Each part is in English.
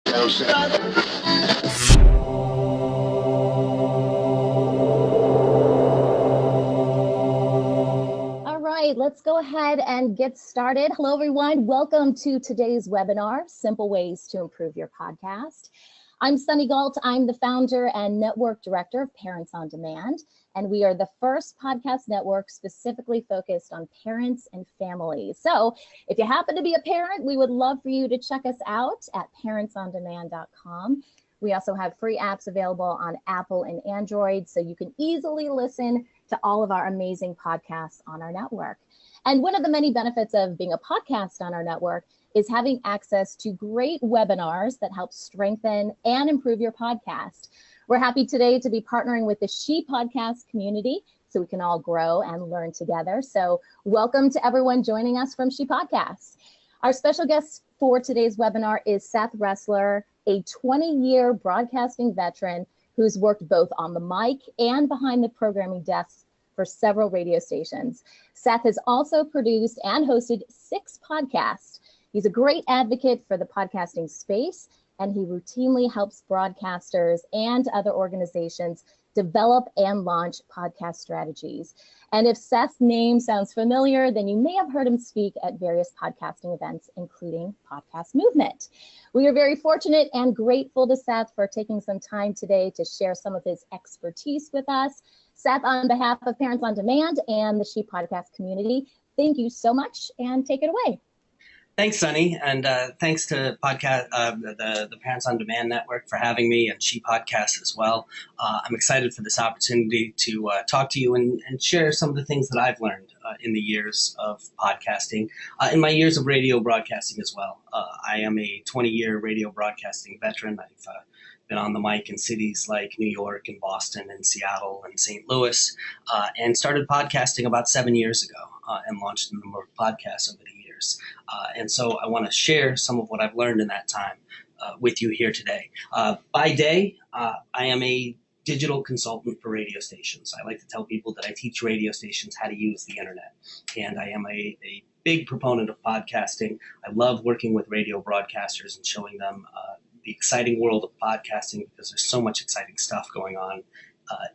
All right, let's go ahead and get started. Hello, everyone. Welcome to today's webinar, Simple Ways to Improve Your Podcast. I'm Sunny Galt. I'm the founder and network director of Parents on Demand, and we are the first podcast network specifically focused on parents and families. So if you happen to be a parent, we would love for you to check us out at parentsondemand.com. We also have free apps available on Apple and Android, so you can easily listen to all of our amazing podcasts on our network. And one of the many benefits of being a podcast on our network is having access to great webinars that help strengthen and improve your podcast. We're happy today to be partnering with the She Podcast community so we can all grow and learn together. So welcome to everyone joining us from She Podcasts. Our special guest for today's webinar is Seth Resler, a 20-year broadcasting veteran who's worked both on the mic and behind the programming desks for several radio stations. Seth has also produced and hosted 6 podcasts. He's a great advocate for the podcasting space, and he routinely helps broadcasters and other organizations develop and launch podcast strategies. And if Seth's name sounds familiar, then you may have heard him speak at various podcasting events, including Podcast Movement. We are very fortunate and grateful to Seth for taking some time today to share some of his expertise with us. Seth, on behalf of Parents on Demand and the She Podcast community, thank you so much, and take it away. Thanks, Sunny, and thanks to the Parents on Demand Network for having me, and She Podcast as well. I'm excited for this opportunity to talk to you and share some of the things that I've learned in the years of podcasting, in my years of radio broadcasting as well. I am a 20-year radio broadcasting veteran. I've been on the mic in cities like New York and Boston and Seattle and St. Louis, and started podcasting about 7 years ago and launched a number of podcasts over the years. And so I want to share some of what I've learned in that time with you here today. By day, I am a digital consultant for radio stations. I like to tell people that I teach radio stations how to use the internet. And I am a big proponent of podcasting. I love working with radio broadcasters and showing them the exciting world of podcasting, because there's so much exciting stuff going on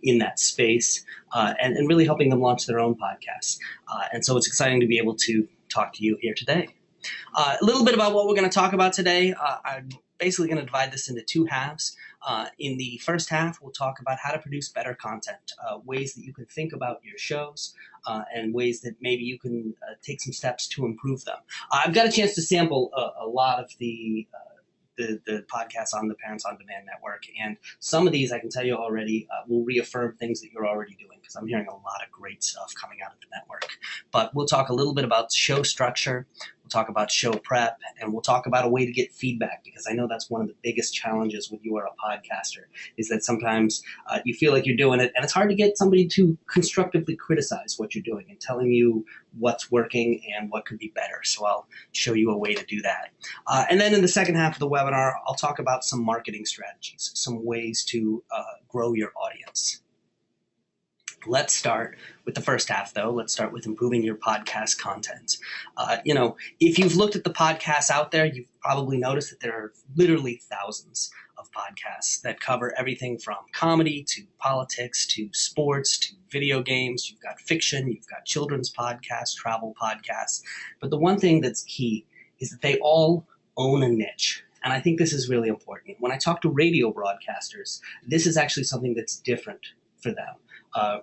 in that space, and really helping them launch their own podcasts. And so it's exciting to be able to talk to you here today. A little bit about what we're going to talk about today. I'm basically going to divide this into 2 halves. In the first half, we'll talk about how to produce better content, ways that you can think about your shows, and ways that maybe you can take some steps to improve them. I've got a chance to sample a lot of the podcasts on the Parents on Demand Network, and some of these, I can tell you already, will reaffirm things that you're already doing, because I'm hearing a lot of great stuff coming out of the network. But we'll talk a little bit about show structure, we'll talk about show prep, and we'll talk about a way to get feedback, because I know that's one of the biggest challenges when you are a podcaster, is that sometimes you feel like you're doing it, and it's hard to get somebody to constructively criticize what you're doing and telling you what's working and what could be better. So I'll show you a way to do that. And then in the second half of the webinar, I'll talk about some marketing strategies, some ways to grow your audience. Let's start with the first half, though. Let's start with improving your podcast content. If you've looked at the podcasts out there, you've probably noticed that there are literally thousands of podcasts that cover everything from comedy to politics to sports to video games. You've got fiction, you've got children's podcasts, travel podcasts. But the one thing that's key is that they all own a niche. And I think this is really important. When I talk to radio broadcasters, this is actually something that's different for them.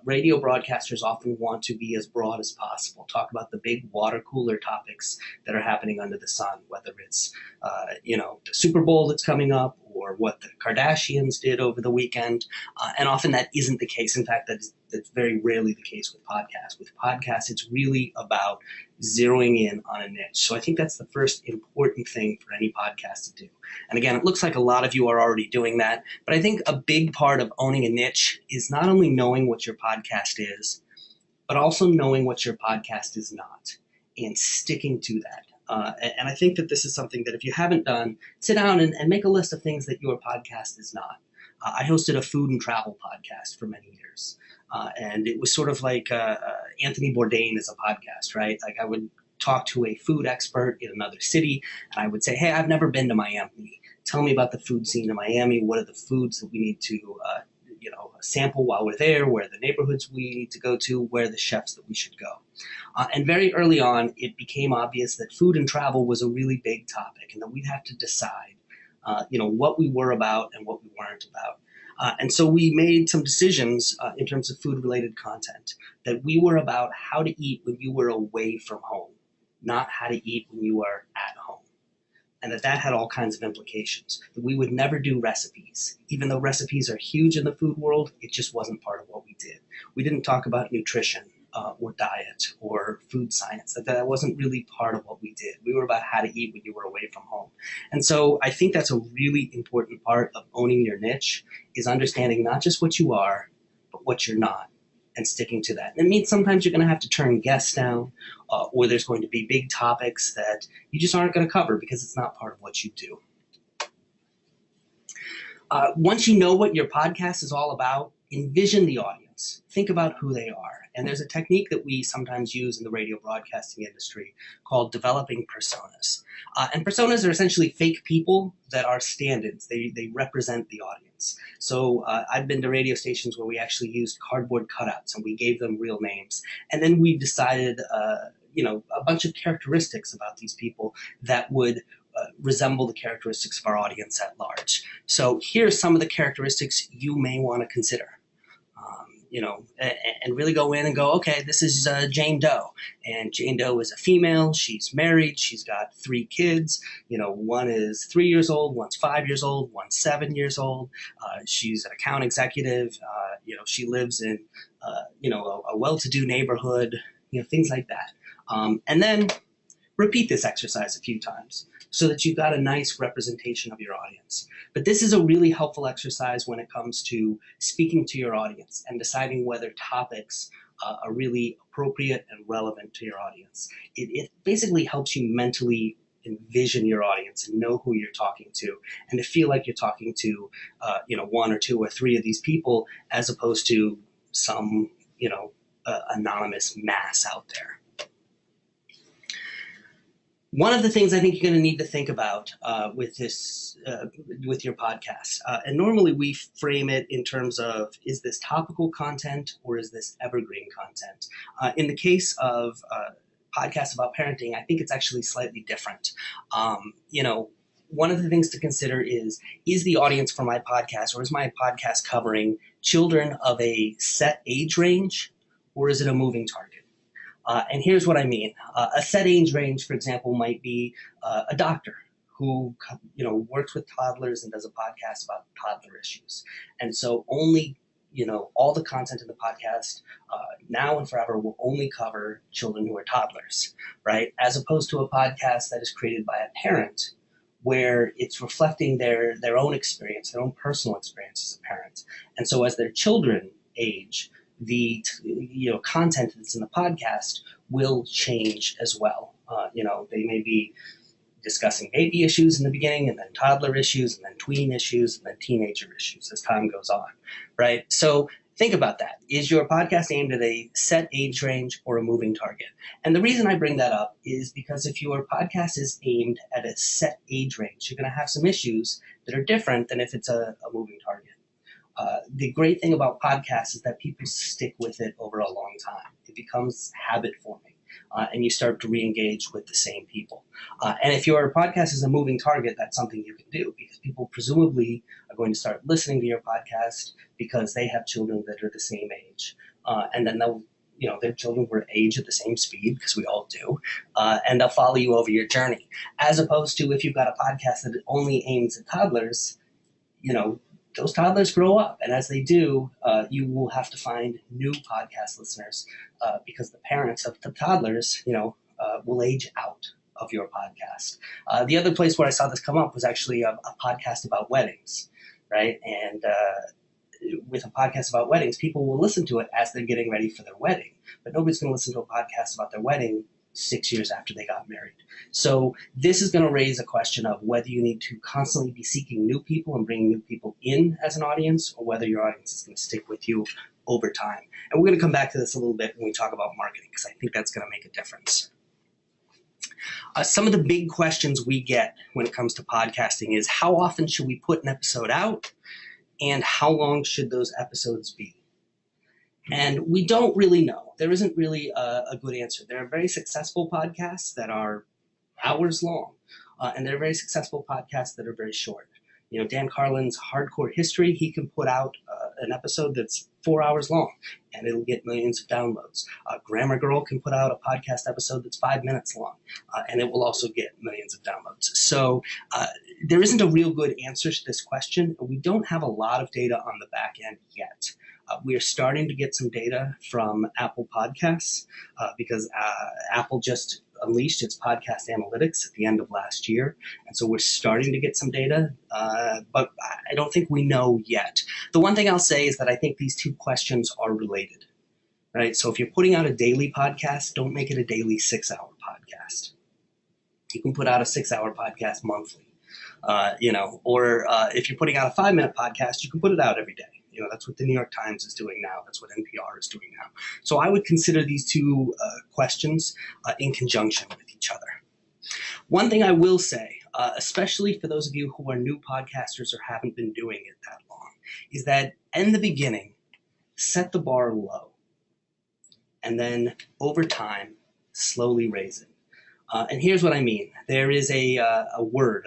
Radio broadcasters often want to be as broad as possible, talk about the big water cooler topics that are happening under the sun, whether it's, the Super Bowl that's coming up or what the Kardashians did over the weekend. And often that isn't the case. In fact, that's very rarely the case with podcasts. With podcasts, it's really about zeroing in on a niche. So I think that's the first important thing for any podcast to do. And again, it looks like a lot of you are already doing that, but I think a big part of owning a niche is not only knowing what your podcast is, but also knowing what your podcast is not and sticking to that. And I think that this is something that if you haven't done, sit down and make a list of things that your podcast is not. I hosted a food and travel podcast for many years. And it was sort of like Anthony Bourdain is a podcast, right? Like I would talk to a food expert in another city, and I would say, hey, I've never been to Miami. tell me about the food scene in Miami. What are the foods that we need to sample while we're there? Where are the neighborhoods we need to go to? Where are the chefs that we should go? And very early on, it became obvious that food and travel was a really big topic, and that we'd have to decide, what we were about and what we weren't about. And so we made some decisions in terms of food-related content, that we were about how to eat when you were away from home, not how to eat when you are at home. And that had all kinds of implications. That we would never do recipes. Even though recipes are huge in the food world, it just wasn't part of what we did. We didn't talk about nutrition or diet or food science. That wasn't really part of what we did. We were about how to eat when you were away from home. And so I think that's a really important part of owning your niche, is understanding not just what you are, but what you're not, and sticking to that. And it means sometimes you're going to have to turn guests down, or there's going to be big topics that you just aren't going to cover because it's not part of what you do. Once you know what your podcast is all about, envision the audience. Think about who they are. And there's a technique that we sometimes use in the radio broadcasting industry called developing personas. And personas are essentially fake people that are stand-ins. They represent the audience. So I've been to radio stations where we actually used cardboard cutouts and we gave them real names. And then we decided, a bunch of characteristics about these people that would resemble the characteristics of our audience at large. So here's some of the characteristics you may want to consider. And really go in and go, okay, this is Jane Doe. And Jane Doe is a female. She's married. She's got 3 kids. One is 3 years old, one's 5 years old, one's 7 years old. She's an account executive. She lives in, a well-to-do neighborhood, things like that. And then repeat this exercise a few times so that you've got a nice representation of your audience. But this is a really helpful exercise when it comes to speaking to your audience and deciding whether topics are really appropriate and relevant to your audience. It basically helps you mentally envision your audience and know who you're talking to, and to feel like you're talking to, 1 or 2 or 3 of these people, as opposed to some, anonymous mass out there. One of the things I think you're going to need to think about with your podcast, and normally we frame it in terms of, is this topical content or is this evergreen content? In the case of podcasts about parenting, I think it's actually slightly different. One of the things to consider is the audience for my podcast, or is my podcast covering children of a set age range, or is it a moving target? And here's what I mean. A set age range, for example, might be a doctor who works with toddlers and does a podcast about toddler issues. And so only, all the content in the podcast now and forever will only cover children who are toddlers, right? As opposed to a podcast that is created by a parent, where it's reflecting their own experience, their own personal experience as a parent. And so as their children age, the content that's in the podcast will change as well. They may be discussing baby issues in the beginning, and then toddler issues, and then tween issues, and then teenager issues as time goes on, right? So think about that. Is your podcast aimed at a set age range or a moving target? And the reason I bring that up is because if your podcast is aimed at a set age range, you're going to have some issues that are different than if it's a moving target. The great thing about podcasts is that people stick with it over a long time. It becomes habit forming, and you start to re-engage with the same people. And if your podcast is a moving target, that's something you can do, because people presumably are going to start listening to your podcast because they have children that are the same age. And then their children will age at the same speed, because we all do, and they'll follow you over your journey. As opposed to if you've got a podcast that only aims at toddlers, those toddlers grow up, and as they do, you will have to find new podcast listeners because the parents of the toddlers, will age out of your podcast. The other place where I saw this come up was actually a podcast about weddings, right? And with a podcast about weddings, people will listen to it as they're getting ready for their wedding, but nobody's going to listen to a podcast about their wedding 6 years after they got married. So this is going to raise a question of whether you need to constantly be seeking new people and bringing new people in as an audience, or whether your audience is going to stick with you over time. And we're going to come back to this a little bit when we talk about marketing, because I think that's going to make a difference. Some of the big questions we get when it comes to podcasting is how often should we put an episode out, and how long should those episodes be? And we don't really know. There isn't really a good answer. There are very successful podcasts that are hours long, and there are very successful podcasts that are very short. Dan Carlin's Hardcore History, he can put out an episode that's 4 hours long, and it'll get millions of downloads. Grammar Girl can put out a podcast episode that's 5 minutes long, and it will also get millions of downloads. So there isn't a real good answer to this question. We don't have a lot of data on the back end yet. We are starting to get some data from Apple Podcasts because Apple just unleashed its podcast analytics at the end of last year. And so we're starting to get some data, but I don't think we know yet. The one thing I'll say is that I think these two questions are related, right? So if you're putting out a daily podcast, don't make it a daily 6-hour podcast. You can put out a 6-hour podcast monthly, or if you're putting out a 5-minute podcast, you can put it out every day. That's what the New York Times is doing now. That's what NPR is doing now. So I would consider these two questions in conjunction with each other. One thing I will say, especially for those of you who are new podcasters or haven't been doing it that long, is that in the beginning, set the bar low. And then over time, slowly raise it. And here's what I mean. There is a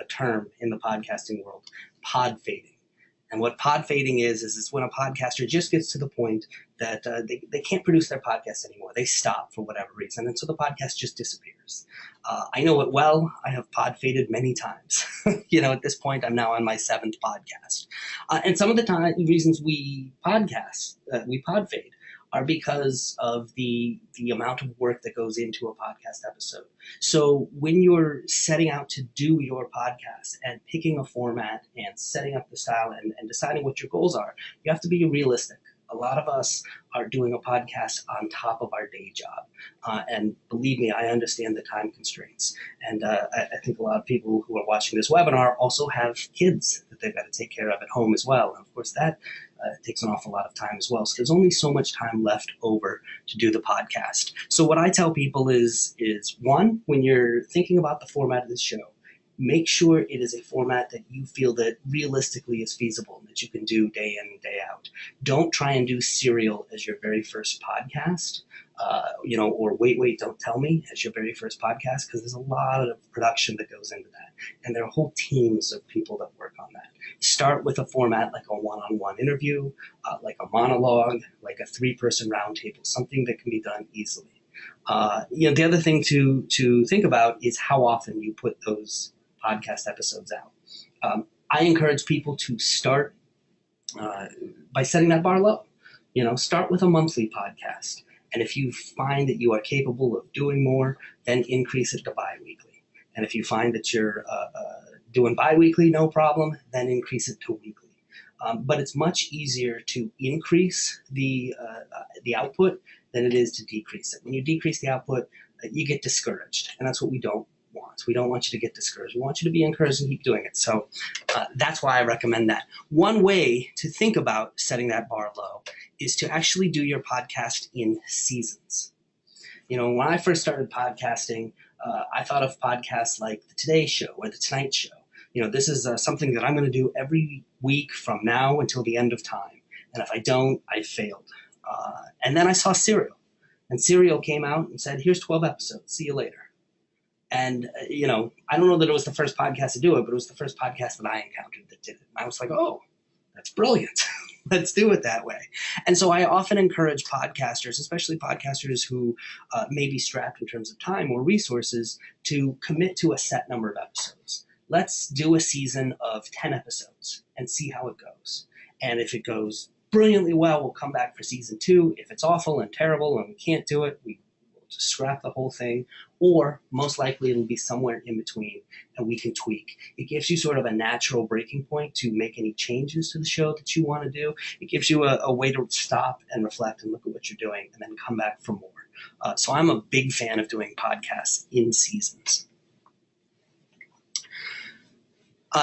term in the podcasting world, pod fading. And what pod fading is when a podcaster just gets to the point that they can't produce their podcast anymore. They stop for whatever reason. And so the podcast just disappears. I know it well. I have pod faded many times. At this point, I'm now on my 7th podcast. And some of the reasons we pod fade are because of the amount of work that goes into a podcast episode. So when you're setting out to do your podcast and picking a format and setting up the style and deciding what your goals are, you have to be realistic. A lot of us are doing a podcast on top of our day job. And believe me, I understand the time constraints. And I think a lot of people who are watching this webinar also have kids that they've got to take care of at home as well. And of course, that takes an awful lot of time as well. So there's only so much time left over to do the podcast. So what I tell people is one, when you're thinking about the format of this show, make sure it is a format that you feel that realistically is feasible, that you can do day in and day out. Don't try and do Serial as your very first podcast, or Wait, Don't Tell Me as your very first podcast, because there's a lot of production that goes into that. And there are whole teams of people that work on that. Start with a format like a one-on-one interview, like a monologue, like a 3-person roundtable, something that can be done easily. The other thing to think about is how often you put those podcast episodes out. I encourage people to start by setting that bar low. Start with a monthly podcast. And if you find that you are capable of doing more, then increase it to bi-weekly. And if you find that you're doing bi-weekly, no problem, then increase it to weekly. But it's much easier to increase the output than it is to decrease it. When you decrease the output, you get discouraged. And that's what we don't want. We don't want you to get discouraged. We want you to be encouraged and keep doing it. So that's why I recommend that. One way to think about setting that bar low is to actually do your podcast in seasons. When I first started podcasting, I thought of podcasts like the Today Show or the Tonight Show. This is something that I'm going to do every week from now until the end of time. And if I don't, I failed. And then I saw Serial. And Serial came out and said, here's 12 episodes. See you later. And, I don't know that it was the first podcast to do it, but it was the first podcast that I encountered that did it. And I was like, oh, that's brilliant. Let's do it that way. And so I often encourage podcasters, especially podcasters who may be strapped in terms of time or resources, to commit to a set number of episodes. Let's do a season of 10 episodes and see how it goes. And if it goes brilliantly well, we'll come back for season 2. If it's awful and terrible and we can't do it, we will just scrap the whole thing. Or most likely it'll be somewhere in between and we can tweak. It gives you sort of a natural breaking point to make any changes to the show that you want to do. It gives you a way to stop and reflect and look at what you're doing and then come back for more. So I'm a big fan of doing podcasts in seasons.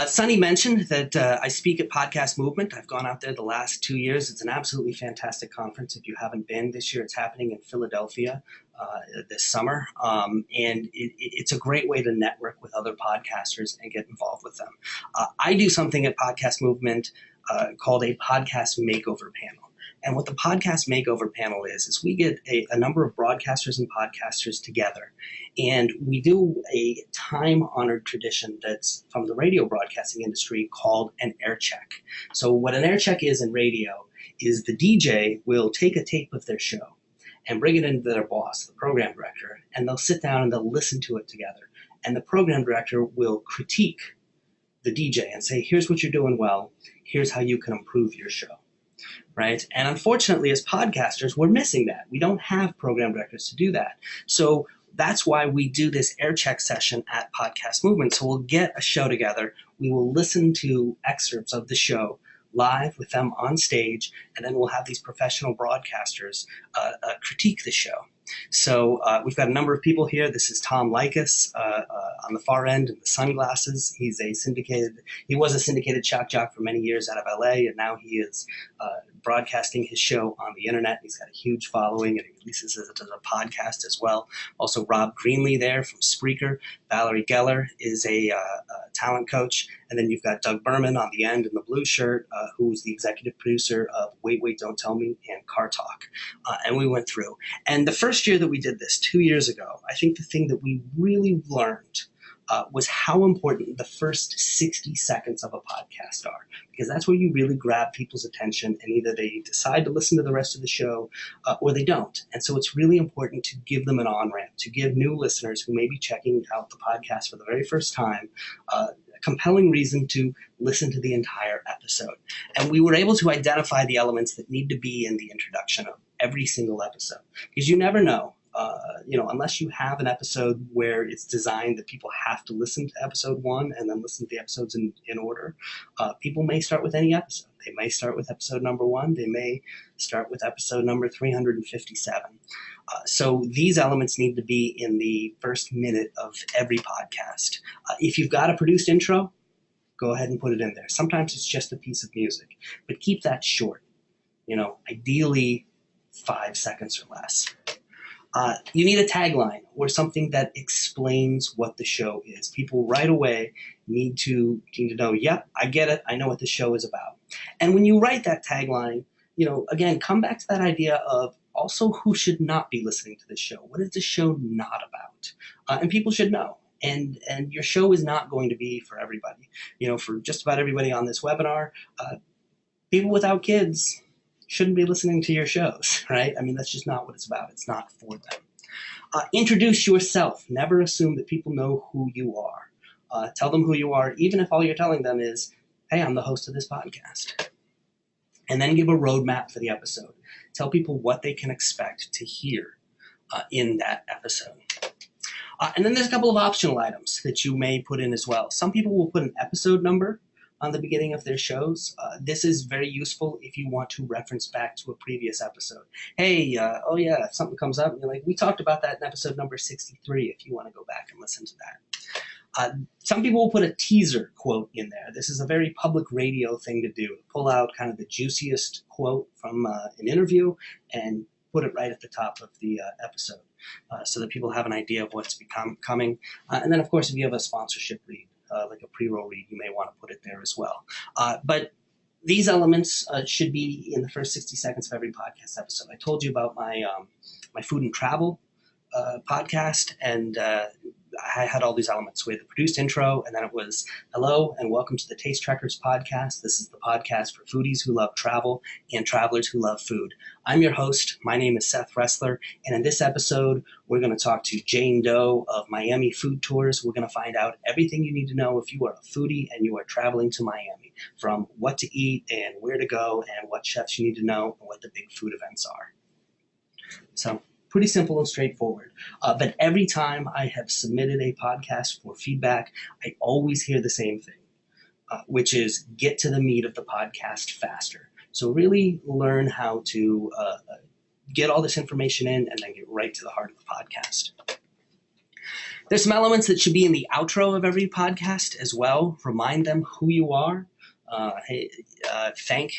Sunny mentioned that I speak at Podcast Movement. I've gone out there the last 2 years. It's an absolutely fantastic conference. If you haven't been this year, it's happening in Philadelphia this summer. And it's a great way to network with other podcasters and get involved with them. I do something at Podcast Movement called a Podcast Makeover panel. And what the Podcast Makeover panel is we get a number of broadcasters and podcasters together, and we do a time-honored tradition that's from the radio broadcasting industry called an air check. So what an air check is in radio is the DJ will take a tape of their show and bring it into their boss, the program director, and they'll sit down and they'll listen to it together. And the program director will critique the DJ and say, here's what you're doing well, here's how you can improve your show. Right? And unfortunately, as podcasters, we're missing that. We don't have program directors to do that. So that's why we do this air check session at Podcast Movement. So we'll get a show together. We will listen to excerpts of the show live with them on stage, and then we'll have these professional broadcasters critique the show. So we've got a number of people here. This is Tom Likas on the far end in the sunglasses. He was a syndicated shock jock for many years out of LA, and now he is broadcasting his show on the internet. He's got a huge following, and he releases it as a podcast as well. Also, Rob Greenlee there from Spreaker. Valerie Geller is a talent coach. And then you've got Doug Berman on the end in the blue shirt, who's the executive producer of Wait, Wait, Don't Tell Me and Car Talk. And we went through. And the first year that we did this, 2 years ago, I think the thing that we really learned was how important the first 60 seconds of a podcast are, because that's where you really grab people's attention, and either they decide to listen to the rest of the show or they don't. And so it's really important to give them an on-ramp, to give new listeners who may be checking out the podcast for the very first time a compelling reason to listen to the entire episode. And we were able to identify the elements that need to be in the introduction of every single episode, because you never know. Unless you have an episode where it's designed that people have to listen to episode 1 and then listen to the episodes in order, people may start with any episode. They may start with episode number 1. They may start with episode number 357. So these elements need to be in the first minute of every podcast. If you've got a produced intro, go ahead and put it in there. Sometimes it's just a piece of music, but keep that short. Ideally 5 seconds or less. You need a tagline or something that explains what the show is. People right away need to know, yep, I get it. I know what the show is about. And when you write that tagline, again, come back to that idea of also who should not be listening to this show. What is the show not about? And people should know. And your show is not going to be for everybody. For just about everybody on this webinar, people without kids shouldn't be listening to your shows, right? I mean, that's just not what it's about. It's not for them. Introduce yourself. Never assume that people know who you are. Tell them who you are, even if all you're telling them is, hey, I'm the host of this podcast. And then give a roadmap for the episode. Tell people what they can expect to hear in that episode. And then there's a couple of optional items that you may put in as well. Some people will put an episode number on the beginning of their shows. This is very useful if you want to reference back to a previous episode. Hey, if something comes up, you're like, we talked about that in episode number 63, if you want to go back and listen to that. Some people will put a teaser quote in there. This is a very public radio thing to do, pull out kind of the juiciest quote from an interview and put it right at the top of the episode so that people have an idea of what's coming. And then, of course, if you have a sponsorship read, like a pre-roll read, you may want to put it there as well. But these elements should be in the first 60 seconds of every podcast episode. I told you about my food and travel podcast, and I had all these elements. We had the produced intro, and then it was, hello and welcome to the Taste Trekkers podcast. This is the podcast for foodies who love travel and travelers who love food. I'm your host. My name is Seth Resler, and in this episode, we're going to talk to Jane Doe of Miami Food Tours. We're going to find out everything you need to know if you are a foodie and you are traveling to Miami, from what to eat and where to go and what chefs you need to know and what the big food events are. So, pretty simple and straightforward. But every time I have submitted a podcast for feedback, I always hear the same thing, which is get to the meat of the podcast faster. So really learn how to get all this information in and then get right to the heart of the podcast. There's some elements that should be in the outro of every podcast as well. Remind them who you are. Thank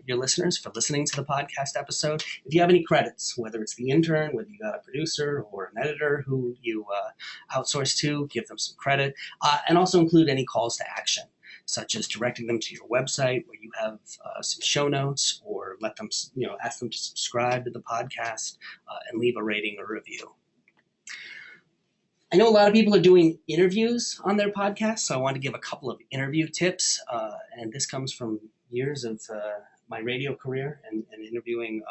your listeners for listening to the podcast episode. If you have any credits, whether it's the intern, whether you got a producer or an editor who you outsource to, give them some credit, and also include any calls to action, such as directing them to your website where you have some show notes, or let them, ask them to subscribe to the podcast and leave a rating or review. I know a lot of people are doing interviews on their podcast, so I want to give a couple of interview tips, and this comes from years of my radio career and interviewing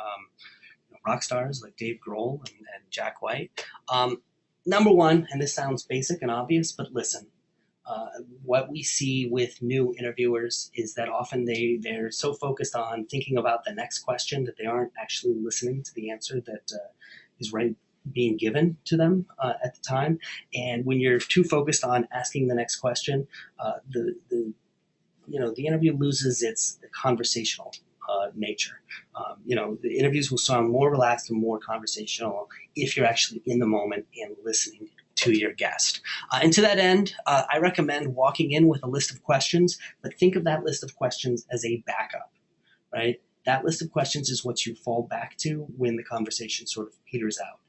rock stars like Dave Grohl and Jack White. Number one, and this sounds basic and obvious, but listen. What we see with new interviewers is that often they're so focused on thinking about the next question that they aren't actually listening to the answer that is being given to them at the time. And when you're too focused on asking the next question, the interview loses its conversational nature. The interviews will sound more relaxed and more conversational if you're actually in the moment and listening to your guest. And to that end, I recommend walking in with a list of questions, but think of that list of questions as a backup, right? That list of questions is what you fall back to when the conversation sort of peters out.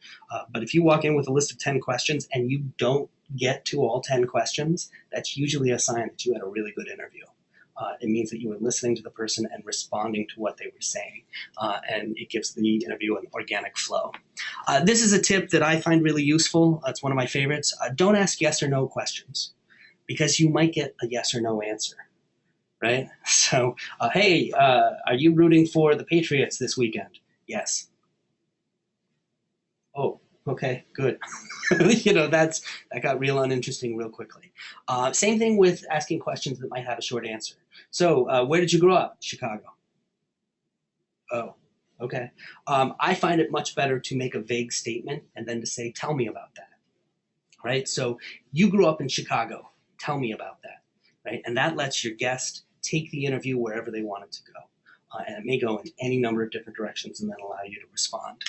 But if you walk in with a list of 10 questions and you don't get to all 10 questions, that's usually a sign that you had a really good interview. It means that you were listening to the person and responding to what they were saying, and it gives the interview an organic flow. This is a tip that I find really useful. It's one of my favorites. Don't ask yes or no questions, because you might get a yes or no answer, right? So, hey, are you rooting for the Patriots this weekend? Yes. Oh, okay, good. That got real uninteresting real quickly. Same thing with asking questions that might have a short answer. So, where did you grow up? Chicago. Oh, okay. I find it much better to make a vague statement and then to say, tell me about that, right? So you grew up in Chicago. Tell me about that, right? And that lets your guest take the interview wherever they want it to go. And it may go in any number of different directions and then allow you to respond.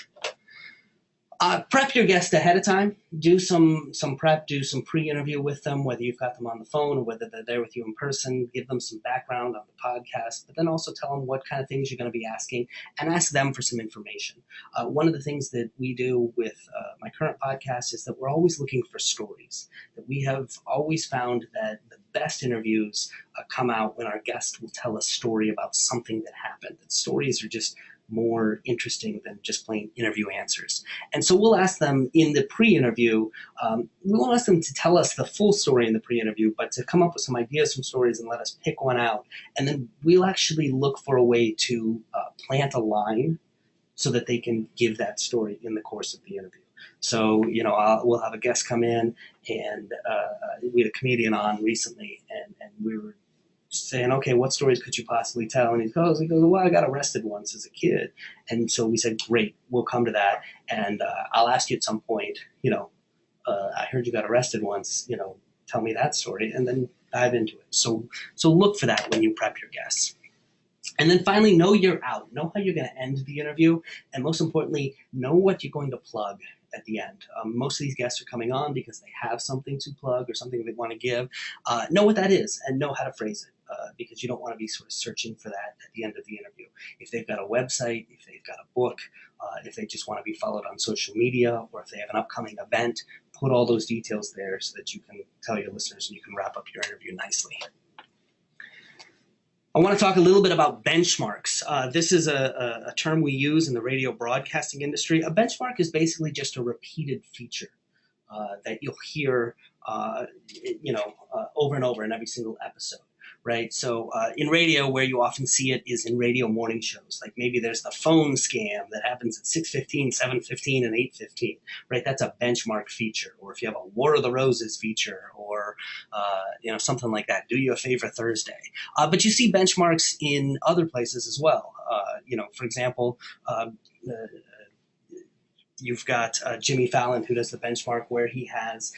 Prep your guest ahead of time. Do some prep, do some pre-interview with them, whether you've got them on the phone or whether they're there with you in person. Give them some background on the podcast, but then also tell them what kind of things you're going to be asking and ask them for some information. One of the things that we do with my current podcast is that we're always looking for stories. That we have always found that the best interviews come out when our guest will tell a story about something that happened. That stories are just more interesting than just plain interview answers. And so we'll ask them in the pre-interview, we won't ask them to tell us the full story in the pre-interview, but to come up with some ideas, some stories, and let us pick one out. And then we'll actually look for a way to plant a line so that they can give that story in the course of the interview. So, we'll have a guest come in, and we had a comedian on recently, and we were saying, okay, what stories could you possibly tell? And he goes, well, I got arrested once as a kid. And so we said, great, we'll come to that. And I'll ask you at some point, I heard you got arrested once, tell me that story, and then dive into it. So look for that when you prep your guests. And then finally, know you're out. Know how you're going to end the interview. And most importantly, know what you're going to plug at the end. Most of these guests are coming on because they have something to plug or something they want to give. Know what that is and know how to phrase it. Because you don't want to be sort of searching for that at the end of the interview. If they've got a website, if they've got a book, if they just want to be followed on social media, or if they have an upcoming event, put all those details there so that you can tell your listeners and you can wrap up your interview nicely. I want to talk a little bit about benchmarks. This is a term we use in the radio broadcasting industry. A benchmark is basically just a repeated feature that you'll hear over and over in every single episode. Right. So in radio, where you often see it is in radio morning shows. Like maybe there's the phone scam that happens at 6:15, 7:15, and 8:15. Right. That's a benchmark feature. Or if you have a War of the Roses feature, or something like that. Do you a favor Thursday. But you see benchmarks in other places as well. For example, You've got Jimmy Fallon, who does the benchmark, where he has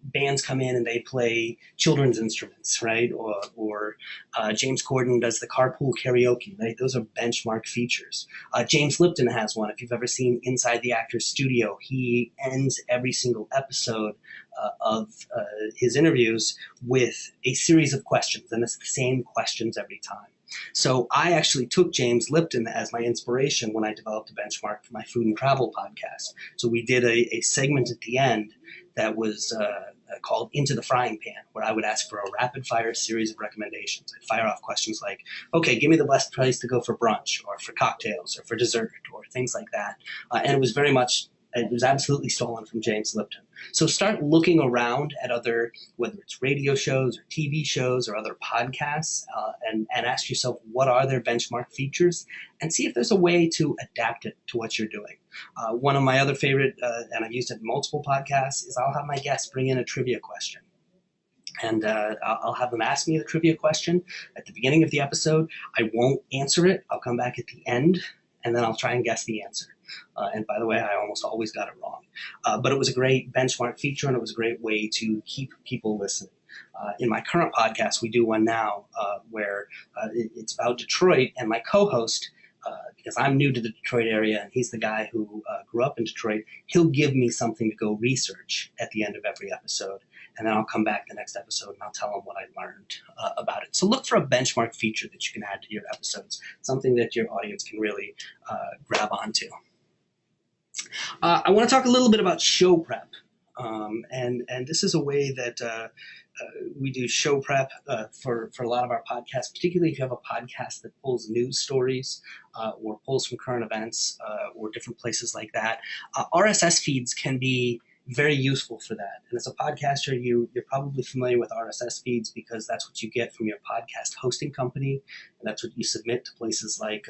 bands come in and they play children's instruments, right? Or James Corden does the carpool karaoke, right? Those are benchmark features. James Lipton has one. If you've ever seen Inside the Actor's Studio, he ends every single episode of his interviews with a series of questions, and it's the same questions every time. So I actually took James Lipton as my inspiration when I developed a benchmark for my food and travel podcast. So we did a segment at the end that was called Into the Frying Pan, where I would ask for a rapid fire series of recommendations. I'd fire off questions like, okay, give me the best place to go for brunch or for cocktails or for dessert or things like that. And it was absolutely stolen from James Lipton. So start looking around at other, whether it's radio shows or TV shows or other podcasts, and ask yourself, what are their benchmark features? And see if there's a way to adapt it to what you're doing. One of my other favorite, and I've used it in multiple podcasts, is I'll have my guests bring in a trivia question. And I'll have them ask me the trivia question at the beginning of the episode. I won't answer it. I'll come back at the end, and then I'll try and guess the answer. And by the way, I almost always got it wrong. But it was a great benchmark feature, and it was a great way to keep people listening. In my current podcast, we do one now where it's about Detroit, and my co-host, because I'm new to the Detroit area and he's the guy who grew up in Detroit, he'll give me something to go research at the end of every episode. And then I'll come back the next episode and I'll tell him what I learned about it. So look for a benchmark feature that you can add to your episodes, something that your audience can really grab onto. I want to talk a little bit about show prep. And this is a way that we do show prep for a lot of our podcasts, particularly if you have a podcast that pulls news stories or pulls from current events or different places like that. RSS feeds can be very useful for that. And as a podcaster, you're probably familiar with RSS feeds because that's what you get from your podcast hosting company. And that's what you submit to places like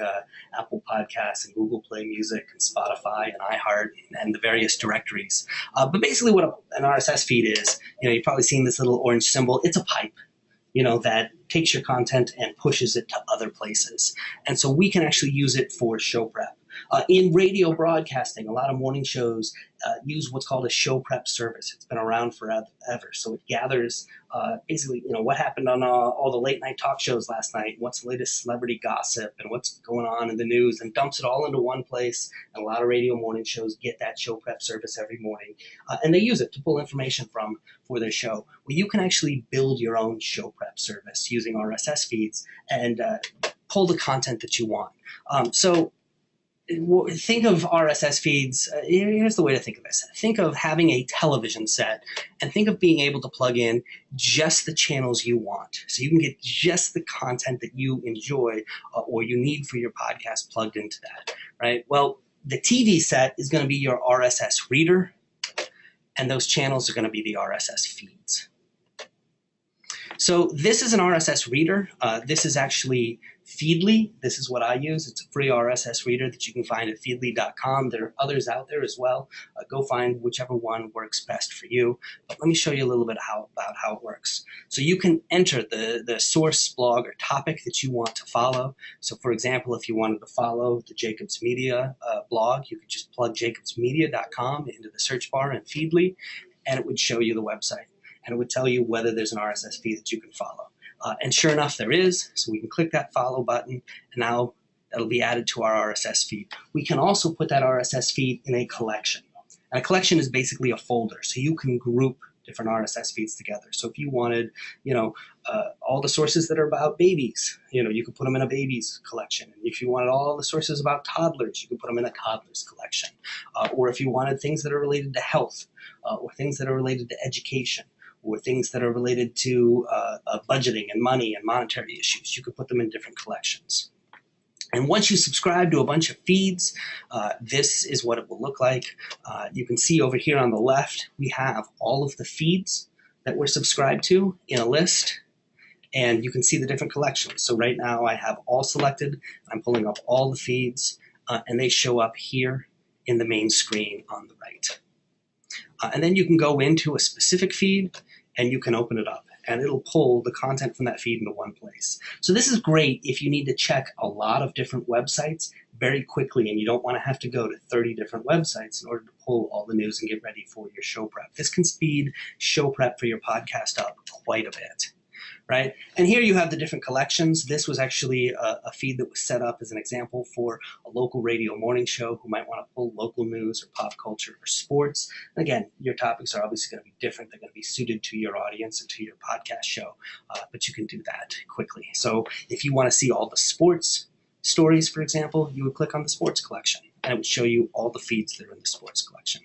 Apple Podcasts and Google Play Music and Spotify and iHeart and the various directories. But basically what an RSS feed is, you've probably seen this little orange symbol. It's a pipe, that takes your content and pushes it to other places. And so we can actually use it for show prep. In radio broadcasting, a lot of morning shows use what's called a show prep service. It's been around forever. So it gathers basically, what happened on all the late night talk shows last night, what's the latest celebrity gossip and what's going on in the news, and dumps it all into one place. And a lot of radio morning shows get that show prep service every morning. And they use it to pull information from for their show. Well, you can actually build your own show prep service using RSS feeds and pull the content that you want. So think of RSS feeds. Here's the way to think of this. Think of having a television set and think of being able to plug in just the channels you want. So you can get just the content that you enjoy or you need for your podcast plugged into that, right? Well, the TV set is going to be your RSS Reader, and those channels are going to be the RSS feeds. So this is an RSS Reader. This is actually Feedly. This is what I use. It's a free RSS reader that you can find at feedly.com. There are others out there as well. Go find whichever one works best for you. But let me show you a little bit about how it works. So you can enter the source, blog, or topic that you want to follow. So for example, if you wanted to follow the Jacobs Media blog, you could just plug jacobsmedia.com into the search bar in Feedly, and it would show you the website. And it would tell you whether there's an RSS feed that you can follow. And sure enough, there is. So we can click that follow button, and now that'll be added to our RSS feed. We can also put that RSS feed in a collection. And a collection is basically a folder, so you can group different RSS feeds together. So if you wanted, all the sources that are about babies, you could put them in a babies collection. And if you wanted all the sources about toddlers, you could put them in a toddlers collection. Or if you wanted things that are related to health, or things that are related to education, or things that are related to budgeting and money and monetary issues, you could put them in different collections. And once you subscribe to a bunch of feeds, this is what it will look like. You can see over here on the left, we have all of the feeds that we're subscribed to in a list, and you can see the different collections. So right now I have all selected. I'm pulling up all the feeds, and they show up here in the main screen on the right. And then you can go into a specific feed and you can open it up. and it'll pull the content from that feed into one place. So this is great if you need to check a lot of different websites very quickly and you don't want to have to go to 30 different websites in order to pull all the news and get ready for your show prep. This can speed show prep for your podcast up quite a bit. Right? And here you have the different collections. This was actually a feed that was set up as an example for a local radio morning show who might want to pull local news or pop culture or sports. And again, your topics are obviously going to be different. They're going to be suited to your audience and to your podcast show, but you can do that quickly. So if you want to see all the sports stories, for example, you would click on the sports collection and it would show you all the feeds that are in the sports collection.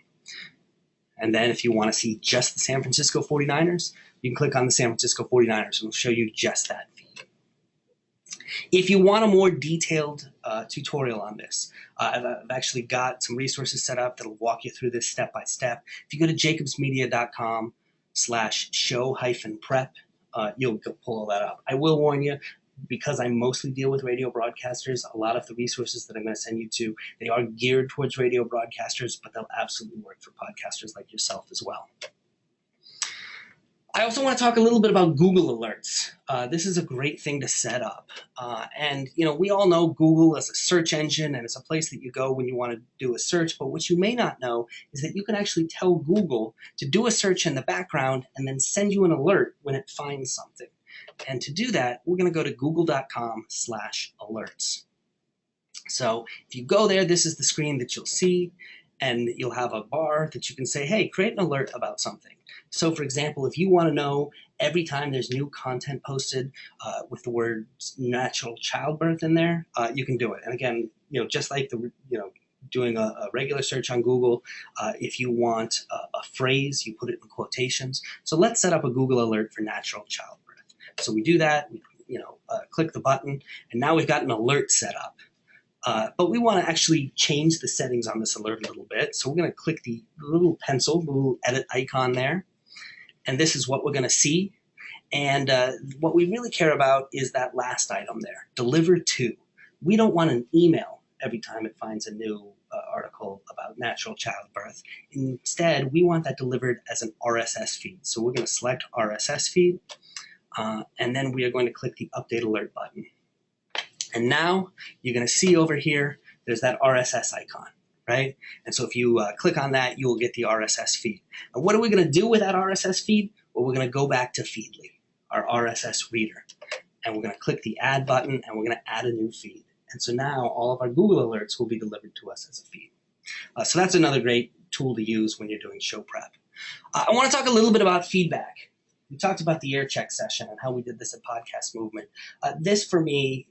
And then if you want to see just the San Francisco 49ers, you can click on the San Francisco 49ers and it'll show you just that feed. If you want a more detailed tutorial on this, I've actually got some resources set up that'll walk you through this step by step. If you go to jacobsmedia.com/show-prep, you'll pull all that up. I will warn you, because I mostly deal with radio broadcasters, a lot of the resources that I'm going to send you to, they are geared towards radio broadcasters, but they'll absolutely work for podcasters like yourself as well. I also want to talk a little bit about Google Alerts. This is a great thing to set up. And, you know, we all know Google as a search engine and it's a place that you go when you want to do a search. But what you may not know is that you can actually tell Google to do a search in the background and then send you an alert when it finds something. And to do that, we're going to go to google.com/alerts. So if you go there, this is the screen that you'll see, and you'll have a bar that you can say, hey, create an alert about something. So for example, if you want to know every time there's new content posted with the word natural childbirth in there, you can do it. And again, you know, just like doing a regular search on Google, if you want a phrase, you put it in quotations. So let's set up a Google alert for natural childbirth. So we do that, we click the button, and now we've got an alert set up. But we want to actually change the settings on this alert a little bit. So we're going to click the little pencil, the little edit icon there. And this is what we're going to see. And what we really care about is that last item there, deliver to. We don't want an email every time it finds a new article about natural childbirth. Instead, we want that delivered as an RSS feed. So we're going to select RSS feed. And then we are going to click the update alert button. And now you're going to see over here, there's that RSS icon, right? And so if you click on that, you will get the RSS feed. And what are we going to do with that RSS feed? Well, we're going to go back to Feedly, our RSS Reader. And we're going to click the add button and we're going to add a new feed. And so now all of our Google alerts will be delivered to us as a feed. So that's another great tool to use when you're doing show prep. I want to talk a little bit about feedback. We talked about the air check session and how we did this at Podcast Movement. This, for me,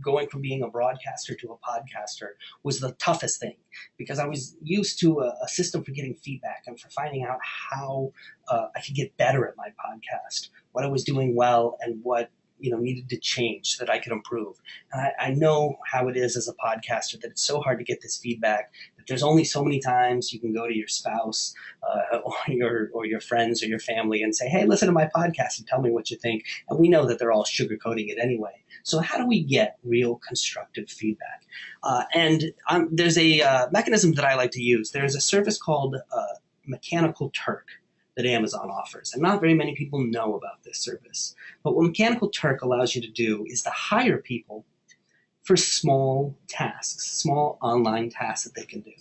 going from being a broadcaster to a podcaster was the toughest thing because I was used to a system for getting feedback and for finding out how I could get better at my podcast, what I was doing well and what needed to change so that I could improve. And I know how it is as a podcaster that it's so hard to get this feedback, that there's only so many times you can go to your spouse or your friends or your family and say, hey, listen to my podcast and tell me what you think. And we know that they're all sugarcoating it anyway. So how do we get real constructive feedback? There's a mechanism that I like to use. There's a service called Mechanical Turk that Amazon offers. And not very many people know about this service. But what Mechanical Turk allows you to do is to hire people for small tasks, small online tasks that they can do.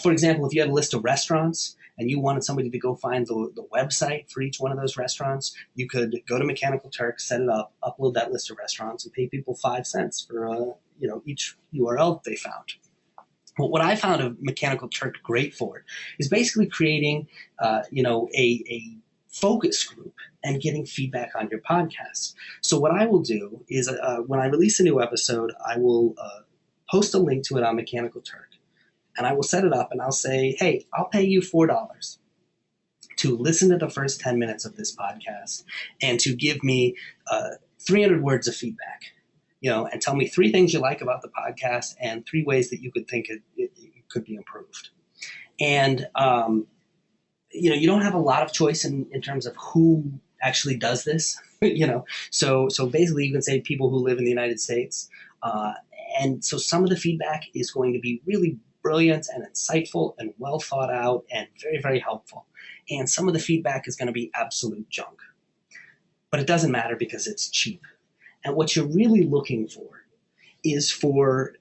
For example, if you had a list of restaurants and you wanted somebody to go find the website for each one of those restaurants, you could go to Mechanical Turk, set it up, upload that list of restaurants, and pay people 5 cents for each URL they found. But what I found a Mechanical Turk great for is basically creating, a focus group and getting feedback on your podcast. So what I will do is when I release a new episode, I will post a link to it on Mechanical Turk, and I will set it up and I'll say, hey, I'll pay you $4 to listen to the first 10 minutes of this podcast and to give me 300 words of feedback. And tell me 3 things you like about the podcast and 3 ways that you could think it could be improved. And, you don't have a lot of choice in terms of who actually does this, So basically you can say people who live in the United States. And so some of the feedback is going to be really brilliant and insightful and well thought out and very, very helpful. And some of the feedback is going to be absolute junk. but it doesn't matter because it's cheap. And what you're really looking for is for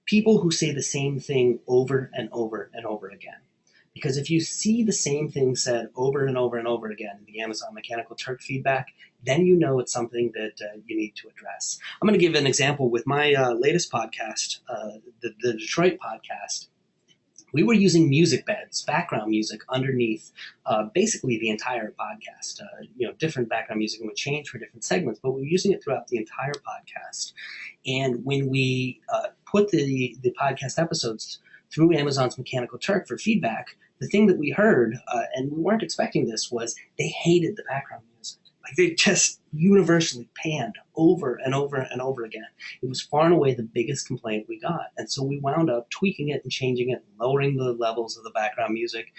people who say the same thing over and over and over again. Because if you see the same thing said over and over and over again in the Amazon Mechanical Turk feedback, then you know it's something that you need to address. I'm going to give an example with my latest podcast, the Detroit podcast. We were using music beds, background music underneath basically the entire podcast. Different background music would change for different segments, but we were using it throughout the entire podcast. And when we put the podcast episodes through Amazon's Mechanical Turk for feedback, the thing that we heard, and we weren't expecting this, was they hated the background music. Like, they just universally panned over and over and over again. It was far and away the biggest complaint we got. And so we wound up tweaking it and changing it, lowering the levels of the background music,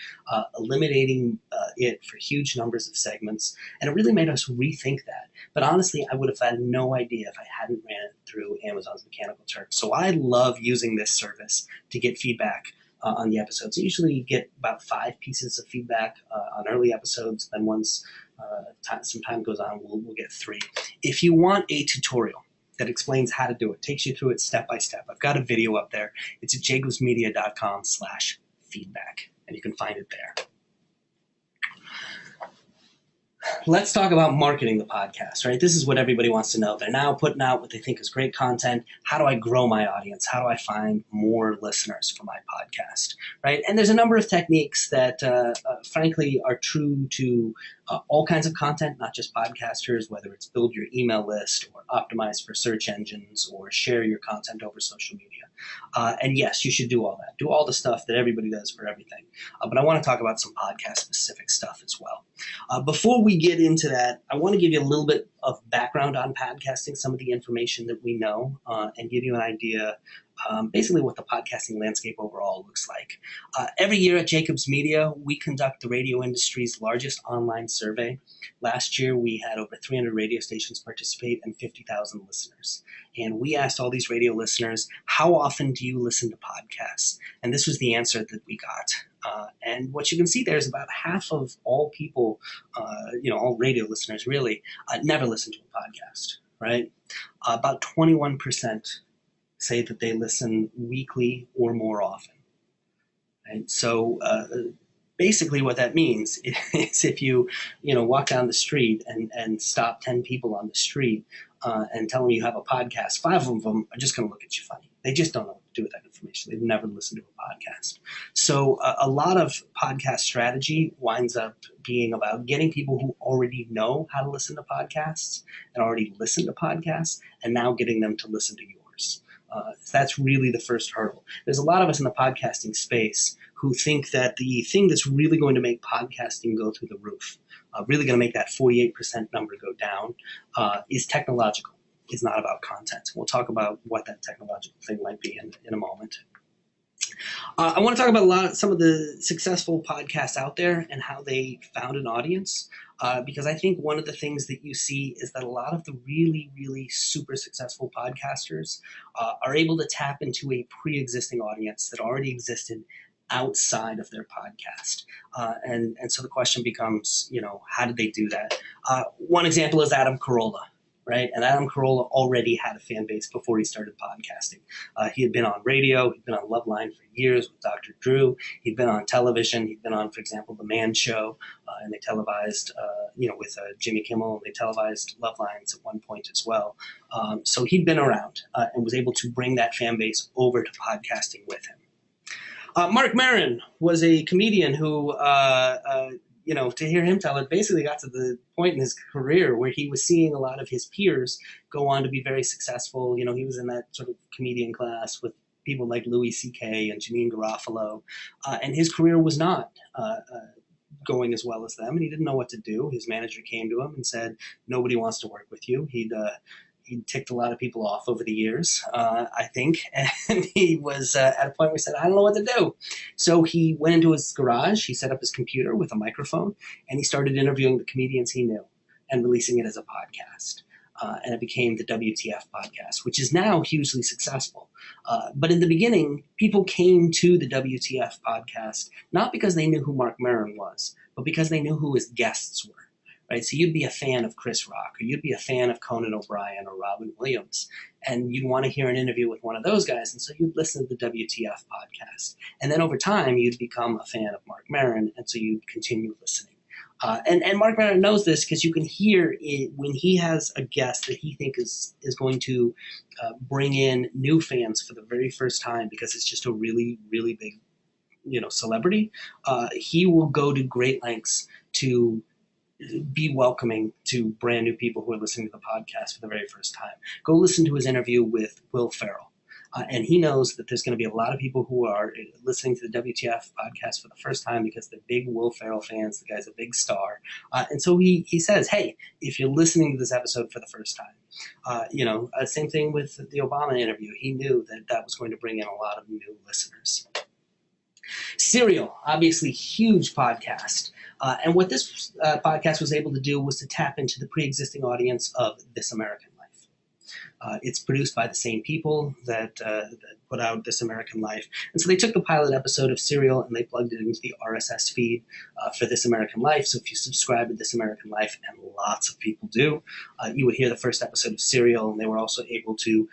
eliminating it for huge numbers of segments. And it really made us rethink that. But honestly, I would have had no idea if I hadn't ran it through Amazon's Mechanical Turk. So I love using this service to get feedback on the episodes. I usually get about 5 pieces of feedback on early episodes. Then once some time goes on, we'll get 3. If you want a tutorial that explains how to do it, takes you through it step by step, I've got a video up there. It's at jacobsmedia.com/feedback, and you can find it there. Let's talk about marketing the podcast, right? This is what everybody wants to know. They're now putting out what they think is great content. How do I grow my audience? How do I find more listeners for my podcast, right? And there's a number of techniques that, frankly, are true to all kinds of content, not just podcasters, whether it's build your email list or optimize for search engines or share your content over social media. And yes, you should do all that. Do all the stuff that everybody does for everything. But I want to talk about some podcast-specific stuff as well. Before we get into that, I want to give you a little bit of background on podcasting, some of the information that we know, and give you an idea basically what the podcasting landscape overall looks like. Every year at Jacobs Media, we conduct the radio industry's largest online survey. Last year, we had over 300 radio stations participate and 50,000 listeners. And we asked all these radio listeners, how often do you listen to podcasts? And this was the answer that we got. And what you can see there is about half of all people, all radio listeners really, never listen to a podcast, right? About 21% say that they listen weekly or more often. And so basically what that means is if you walk down the street and stop 10 people on the street and tell them you have a podcast, 5 of them are just going to look at you funny. They just don't know what to do with that information. They've never listened to a podcast. So a lot of podcast strategy winds up being about getting people who already know how to listen to podcasts and already listen to podcasts and now getting them to listen to yours. That's really the first hurdle. There's a lot of us in the podcasting space who think that the thing that's really going to make podcasting go through the roof, really going to make that 48% number go down, is technological. It's not about content. We'll talk about what that technological thing might be in a moment. I want to talk about some of the successful podcasts out there and how they found an audience, because I think one of the things that you see is that a lot of the really, really super successful podcasters are able to tap into a pre-existing audience that already existed outside of their podcast. And so the question becomes, how did they do that? One example is Adam Carolla. Right? And Adam Carolla already had a fan base before he started podcasting. He had been on radio. He'd been on Loveline for years with Dr. Drew. He'd been on television. He'd been on, for example, The Man Show, and they televised, with Jimmy Kimmel, and they televised Lovelines at one point as well. So he'd been around and was able to bring that fan base over to podcasting with him. Mark Maron was a comedian who to hear him tell it, basically got to the point in his career where he was seeing a lot of his peers go on to be very successful. He was in that sort of comedian class with people like Louis C.K. and Janine Garofalo, and his career was not going as well as them, and he didn't know what to do. His manager came to him and said, "Nobody wants to work with you." He'd ticked a lot of people off over the years, I think, and he was at a point where he said, I don't know what to do. So he went into his garage, he set up his computer with a microphone, and he started interviewing the comedians he knew and releasing it as a podcast. And it became the WTF podcast, which is now hugely successful. But in the beginning, people came to the WTF podcast not because they knew who Mark Maron was, but because they knew who his guests were. right? So you'd be a fan of Chris Rock, or you'd be a fan of Conan O'Brien or Robin Williams, and you'd want to hear an interview with one of those guys, and so you'd listen to the WTF podcast. And then over time, you'd become a fan of Mark Maron, and so you'd continue listening. And Mark Maron knows this because you can hear it when he has a guest that he thinks is going to bring in new fans for the very first time because it's just a really, really big, celebrity. He will go to great lengths to be welcoming to brand new people who are listening to the podcast for the very first time. Go listen to his interview with Will Ferrell. And he knows that there's going to be a lot of people who are listening to the WTF podcast for the first time because they're big Will Ferrell fans. The guy's a big star. And so he says, hey, if you're listening to this episode for the first time, same thing with the Obama interview. He knew that was going to bring in a lot of new listeners. Serial, obviously huge podcast. And what this podcast was able to do was to tap into the pre-existing audience of This American Life. It's produced by the same people that put out This American Life. And so they took the pilot episode of Serial and they plugged it into the RSS feed for This American Life. So if you subscribe to This American Life, and lots of people do, you would hear the first episode of Serial, and they were also able to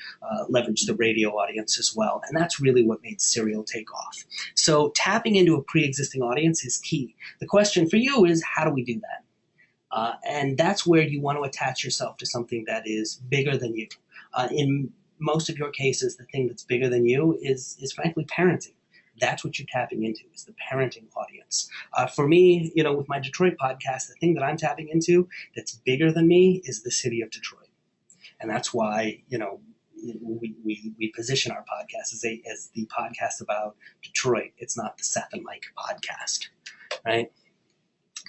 leverage the radio audience as well. And that's really what made Serial take off. So tapping into a pre-existing audience is key. The question for you is, how do we do that? And that's where you want to attach yourself to something that is bigger than you. In most of your cases, the thing that's bigger than you is frankly parenting. That's what you're tapping into, is the parenting audience. For me, with my Detroit podcast, the thing that I'm tapping into that's bigger than me is the city of Detroit. And that's why, we position our podcast as the podcast about Detroit. It's not the Seth and Mike podcast, right?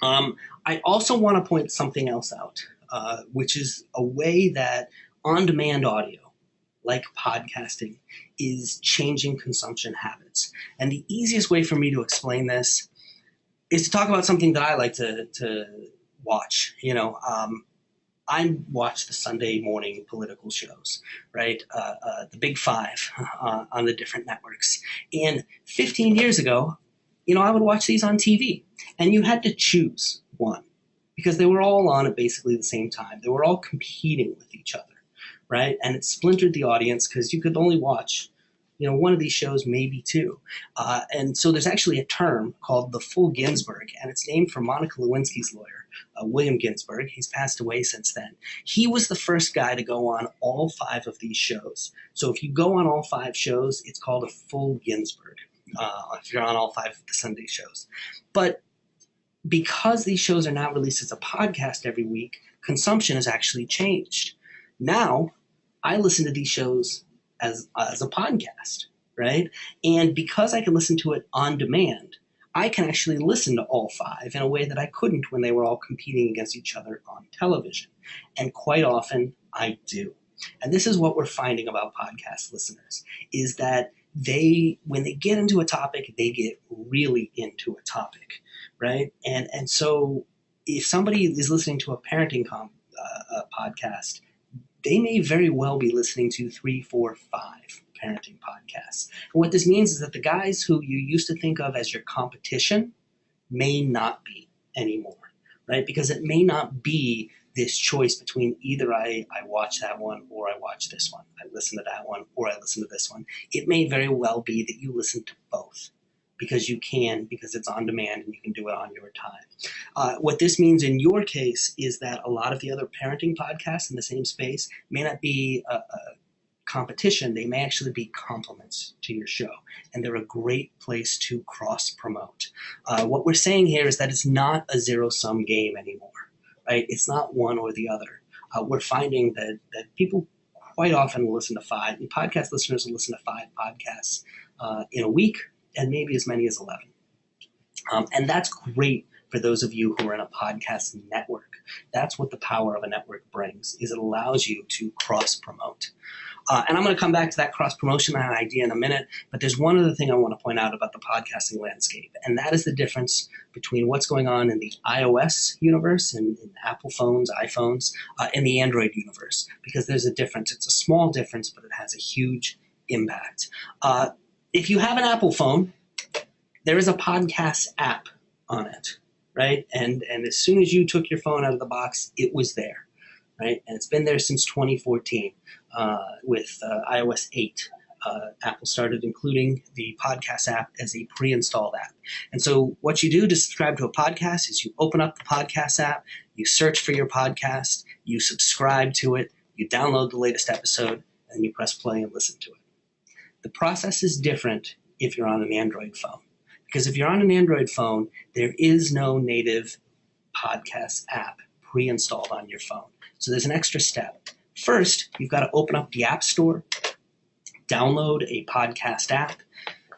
I also want to point something else out, which is a way that on-demand audio, like podcasting, is changing consumption habits. And the easiest way for me to explain this is to talk about something that I like to watch. I watch the Sunday morning political shows, right? The Big Five on the different networks. And 15 years ago, I would watch these on TV, and you had to choose one because they were all on at basically the same time. They were all competing with each other, right? And it splintered the audience because you could only watch, one of these shows, maybe two. And so there's actually a term called the full Ginsburg, and it's named for Monica Lewinsky's lawyer, William Ginsburg. He's passed away since then. He was the first guy to go on all 5 of these shows. So if you go on all 5 shows, it's called a full Ginsburg. If you're on all 5 of the Sunday shows. But because these shows are now released as a podcast every week, consumption has actually changed. Now, I listen to these shows as a podcast, right? And because I can listen to it on demand, I can actually listen to all 5 in a way that I couldn't when they were all competing against each other on television. And quite often, I do. And this is what we're finding about podcast listeners, is that when they get into a topic, they get really into a topic, right? And so if somebody is listening to a parenting podcast, they may very well be listening to 3, 4, 5 parenting podcasts. And what this means is that the guys who you used to think of as your competition may not be anymore, right? Because it may not be this choice between either I watch that one or I watch this one. I listen to that one or I listen to this one. It may very well be that you listen to both because you can, because it's on demand and you can do it on your time. What this means in your case is that a lot of the other parenting podcasts in the same space may not be a competition. They may actually be complements to your show, and they're a great place to cross-promote. What we're saying here is that it's not a zero-sum game anymore. Right? It's not one or the other. We're finding that people quite often will listen to 5, and podcast listeners will listen to 5 podcasts in a week, and maybe as many as 11. And that's great for those of you who are in a podcast network. That's what the power of a network brings, is it allows you to cross-promote. And I'm going to come back to that cross-promotion idea in a minute, but there's one other thing I want to point out about the podcasting landscape, and that is the difference between what's going on in the iOS universe, in Apple phones, iPhones, and the Android universe, because there's a difference. It's a small difference, but it has a huge impact. If you have an Apple phone, there is a podcast app on it. right? And as soon as you took your phone out of the box, it was there, right? And it's been there since 2014 with iOS 8. Apple started including the podcast app as a pre-installed app. And so what you do to subscribe to a podcast is you open up the podcast app, you search for your podcast, you subscribe to it, you download the latest episode, and you press play and listen to it. The process is different if you're on an Android phone. Because if you're on an Android phone, there is no native podcast app pre-installed on your phone. So there's an extra step. First, you've got to open up the App Store, download a podcast app.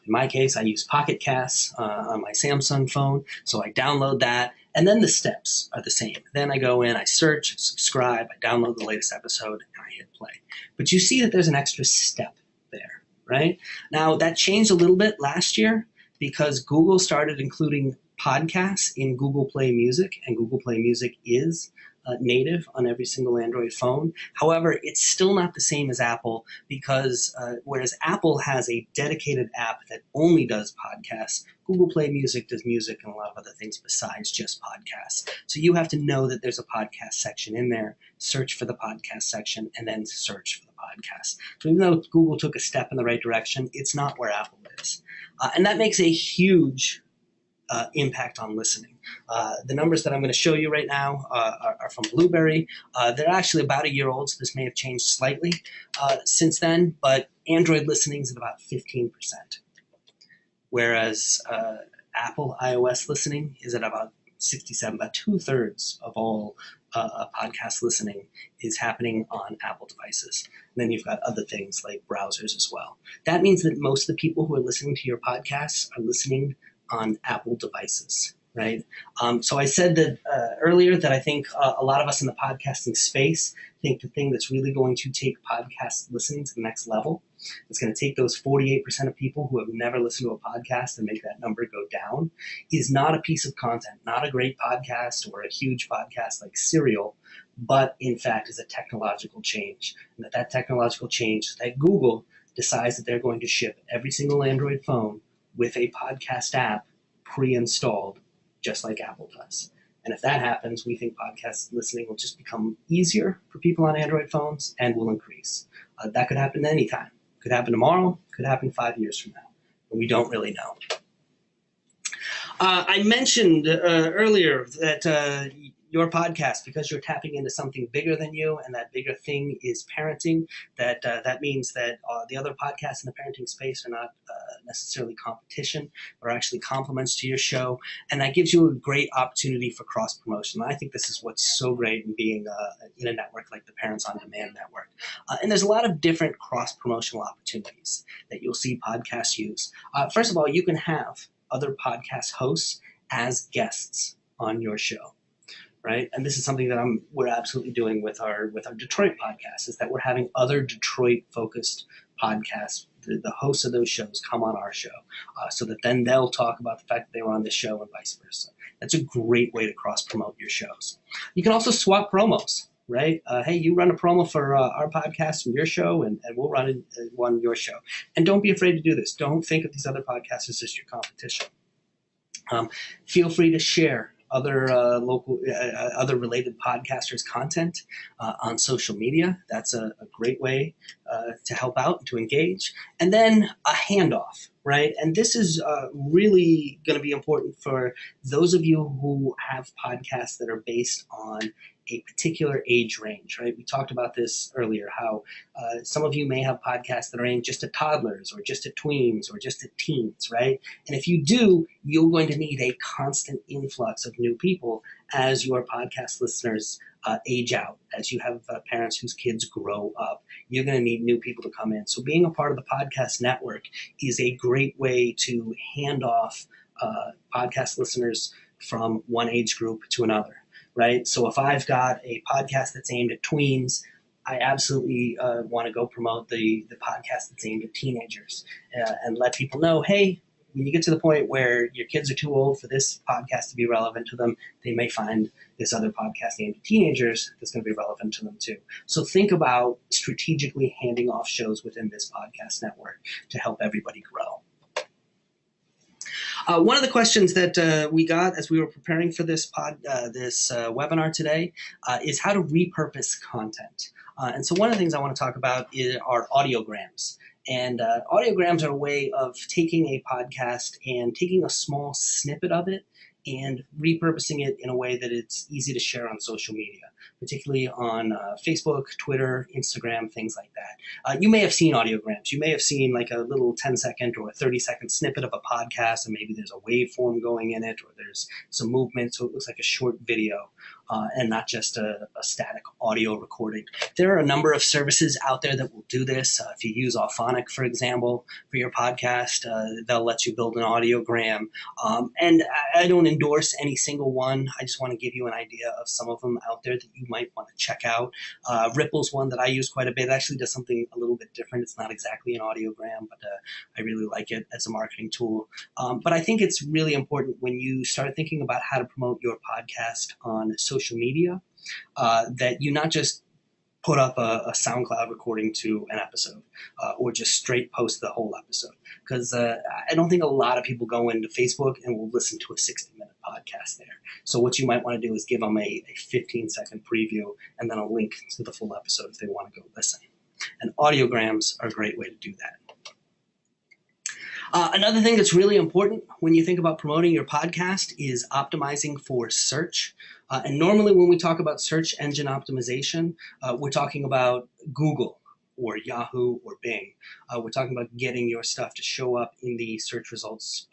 In my case, I use Pocket Casts on my Samsung phone, so I download that, and then the steps are the same. Then I go in, I search, subscribe, I download the latest episode, and I hit play. But you see that there's an extra step there, right? Now, that changed a little bit last year because Google started including podcasts in Google Play Music, and Google Play Music is native on every single Android phone. However, it's still not the same as Apple because whereas Apple has a dedicated app that only does podcasts, Google Play Music does music and a lot of other things besides just podcasts. So you have to know that there's a podcast section in there, search for the podcast section, and then search for the podcast. So even though Google took a step in the right direction, it's not where Apple is. And that makes a huge impact on listening. The numbers that I'm going to show you right now are from Blueberry. They're actually about a year old, so this may have changed slightly since then, but Android listening is at about 15%, whereas Apple iOS listening is at about 67, about 2/3 of all podcast listening is happening on Apple devices. And then you've got other things like browsers as well. That means that most of the people who are listening to your podcasts are listening on Apple devices, right? So I said that earlier that I think a lot of us in the podcasting space think the thing that's really going to take podcast listening to the next level, it's going to take those 48% of people who have never listened to a podcast and make that number go down, is not a piece of content, not a great podcast or a huge podcast like Serial, but in fact is a technological change. And that technological change is that Google decides that they're going to ship every single Android phone with a podcast app pre-installed, just like Apple does. And if that happens, we think podcast listening will just become easier for people on Android phones and will increase. That could happen anytime. Could happen tomorrow, could happen 5 years from now. But we don't really know. I mentioned earlier that your podcast, because you're tapping into something bigger than you, and that bigger thing is parenting, that means that the other podcasts in the parenting space are not necessarily competition, or actually complements to your show, and that gives you a great opportunity for cross-promotion. I think this is what's so great in being in a network like the Parents on Demand network. And there's a lot of different cross-promotional opportunities that you'll see podcasts use. First of all, you can have other podcast hosts as guests on your show. Right, and this is something that we're absolutely doing with our Detroit podcast, is that we're having other Detroit-focused podcasts. The hosts of those shows come on our show, so that then they'll talk about the fact that they were on this show and vice versa. That's a great way to cross-promote your shows. You can also swap promos, right? Hey, you run a promo for our podcast from your show, and we'll run one your show. And don't be afraid to do this. Don't think of these other podcasts as just your competition. Feel free to share other other related podcasters' content on social media. That's a great way to help out and to engage. And then a handoff, right? And this is really going to be important for those of you who have podcasts that are based on a particular age range, right? We talked about this earlier, how some of you may have podcasts that are aimed just at toddlers or just at tweens or just at teens, right? And if you do, you're going to need a constant influx of new people as your podcast listeners age out, as you have parents whose kids grow up. You're going to need new people to come in. So being a part of the podcast network is a great way to hand off podcast listeners from one age group to another. Right? So if I've got a podcast that's aimed at tweens, I absolutely want to go promote the podcast that's aimed at teenagers and let people know, hey, when you get to the point where your kids are too old for this podcast to be relevant to them, they may find this other podcast aimed at teenagers that's going to be relevant to them too. So think about strategically handing off shows within this podcast network to help everybody grow. One of the questions that we got as we were preparing for this webinar today is how to repurpose content. And so one of the things I want to talk about are audiograms. And audiograms are a way of taking a podcast and taking a small snippet of it and repurposing it in a way that it's easy to share on social media, particularly on Facebook, Twitter, Instagram, things like that. You may have seen audiograms. You may have seen like a little 10-second or a 30-second snippet of a podcast, and maybe there's a waveform going in it, or there's some movement, so it looks like a short video and not just a static audio recording. There are a number of services out there that will do this. If you use Auphonic, for example, for your podcast, they'll let you build an audiogram. And I don't endorse any single one. I just want to give you an idea of some of them out there that you might want to check out. Ripple's one that I use quite a bit. It actually does something a little bit different. It's not exactly an audiogram, but I really like it as a marketing tool. But I think it's really important when you start thinking about how to promote your podcast on social media, that you not just put up a SoundCloud recording to an episode or just straight post the whole episode. Because I don't think a lot of people go into Facebook and will listen to a 60-minute podcast there. So what you might want to do is give them a 15-second preview and then a link to the full episode if they want to go listen. And audiograms are a great way to do that. Another thing that's really important when you think about promoting your podcast is optimizing for search. And normally when we talk about search engine optimization, we're talking about Google or Yahoo or Bing. We're talking about getting your stuff to show up in the search results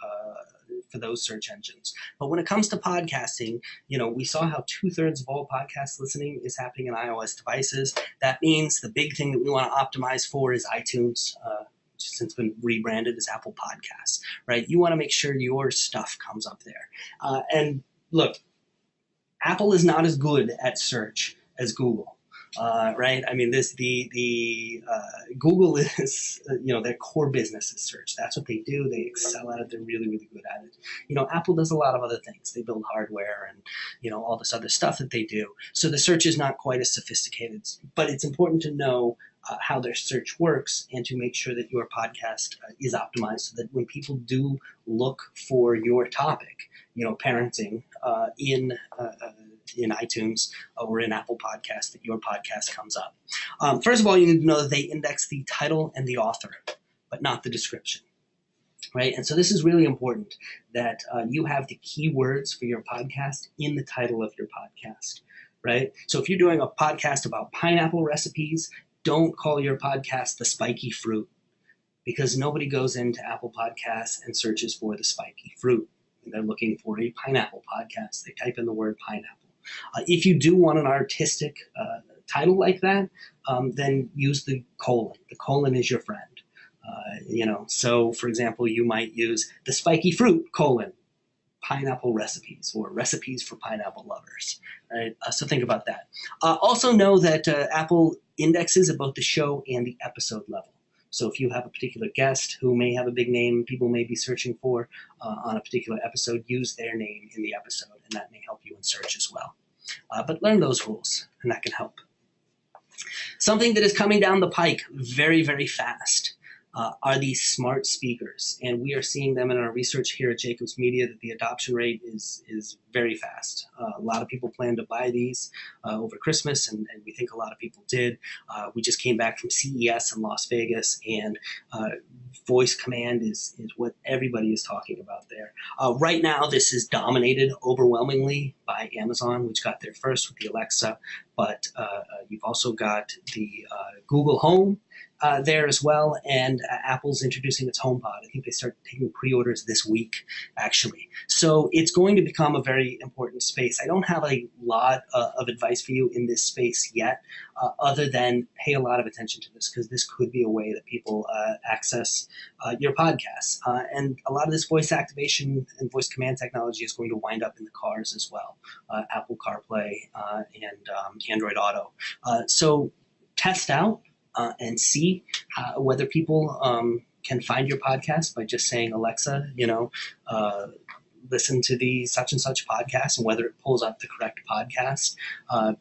for those search engines. But when it comes to podcasting, we saw how 2/3 of all podcast listening is happening in iOS devices. That means the big thing that we want to optimize for is iTunes, since it's been rebranded as Apple Podcasts, right? You want to make sure your stuff comes up there. And look, Apple is not as good at search as Google, right? I mean, Google is, their core business is search. That's what they do. They excel at it. They're really, really good at it. Apple does a lot of other things. They build hardware and, all this other stuff that they do. So the search is not quite as sophisticated, but it's important to know how their search works and to make sure that your podcast is optimized so that when people do look for your topic, parenting in iTunes or in Apple Podcasts, that your podcast comes up. First of all, you need to know that they index the title and the author, but not the description. Right? And so this is really important that you have the keywords for your podcast in the title of your podcast. Right? So if you're doing a podcast about pineapple recipes, don't call your podcast The Spiky Fruit, because nobody goes into Apple Podcasts and searches for the spiky fruit. They're looking for a pineapple podcast. They type in the word pineapple. If you do want an artistic title like that, then use the colon. The colon is your friend. So for example, you might use The Spiky Fruit, pineapple recipes, or recipes for pineapple lovers, right? So think about that. Also know that Apple indexes at both the show and the episode level. So if you have a particular guest who may have a big name people may be searching for on a particular episode, use their name in the episode, and that may help you in search as well. But learn those rules, and that can help. Something that is coming down the pike very, very fast are these smart speakers. And we are seeing them in our research here at Jacobs Media that the adoption rate is very fast. A lot of people plan to buy these over Christmas, and we think a lot of people did. We just came back from CES in Las Vegas, and voice command is what everybody is talking about there. Right now, this is dominated overwhelmingly by Amazon, which got there first with the Alexa, but you've also got the Google Home there as well, and Apple's introducing its HomePod. I think they start taking pre-orders this week, actually. So it's going to become a very important space. I don't have a lot of advice for you in this space yet, other than pay a lot of attention to this, because this could be a way that people access your podcasts. And a lot of this voice activation and voice command technology is going to wind up in the cars as well, Apple CarPlay and Android Auto. So test out and see whether people can find your podcast by just saying, Alexa, listen to the such and such podcast, and whether it pulls up the correct podcast.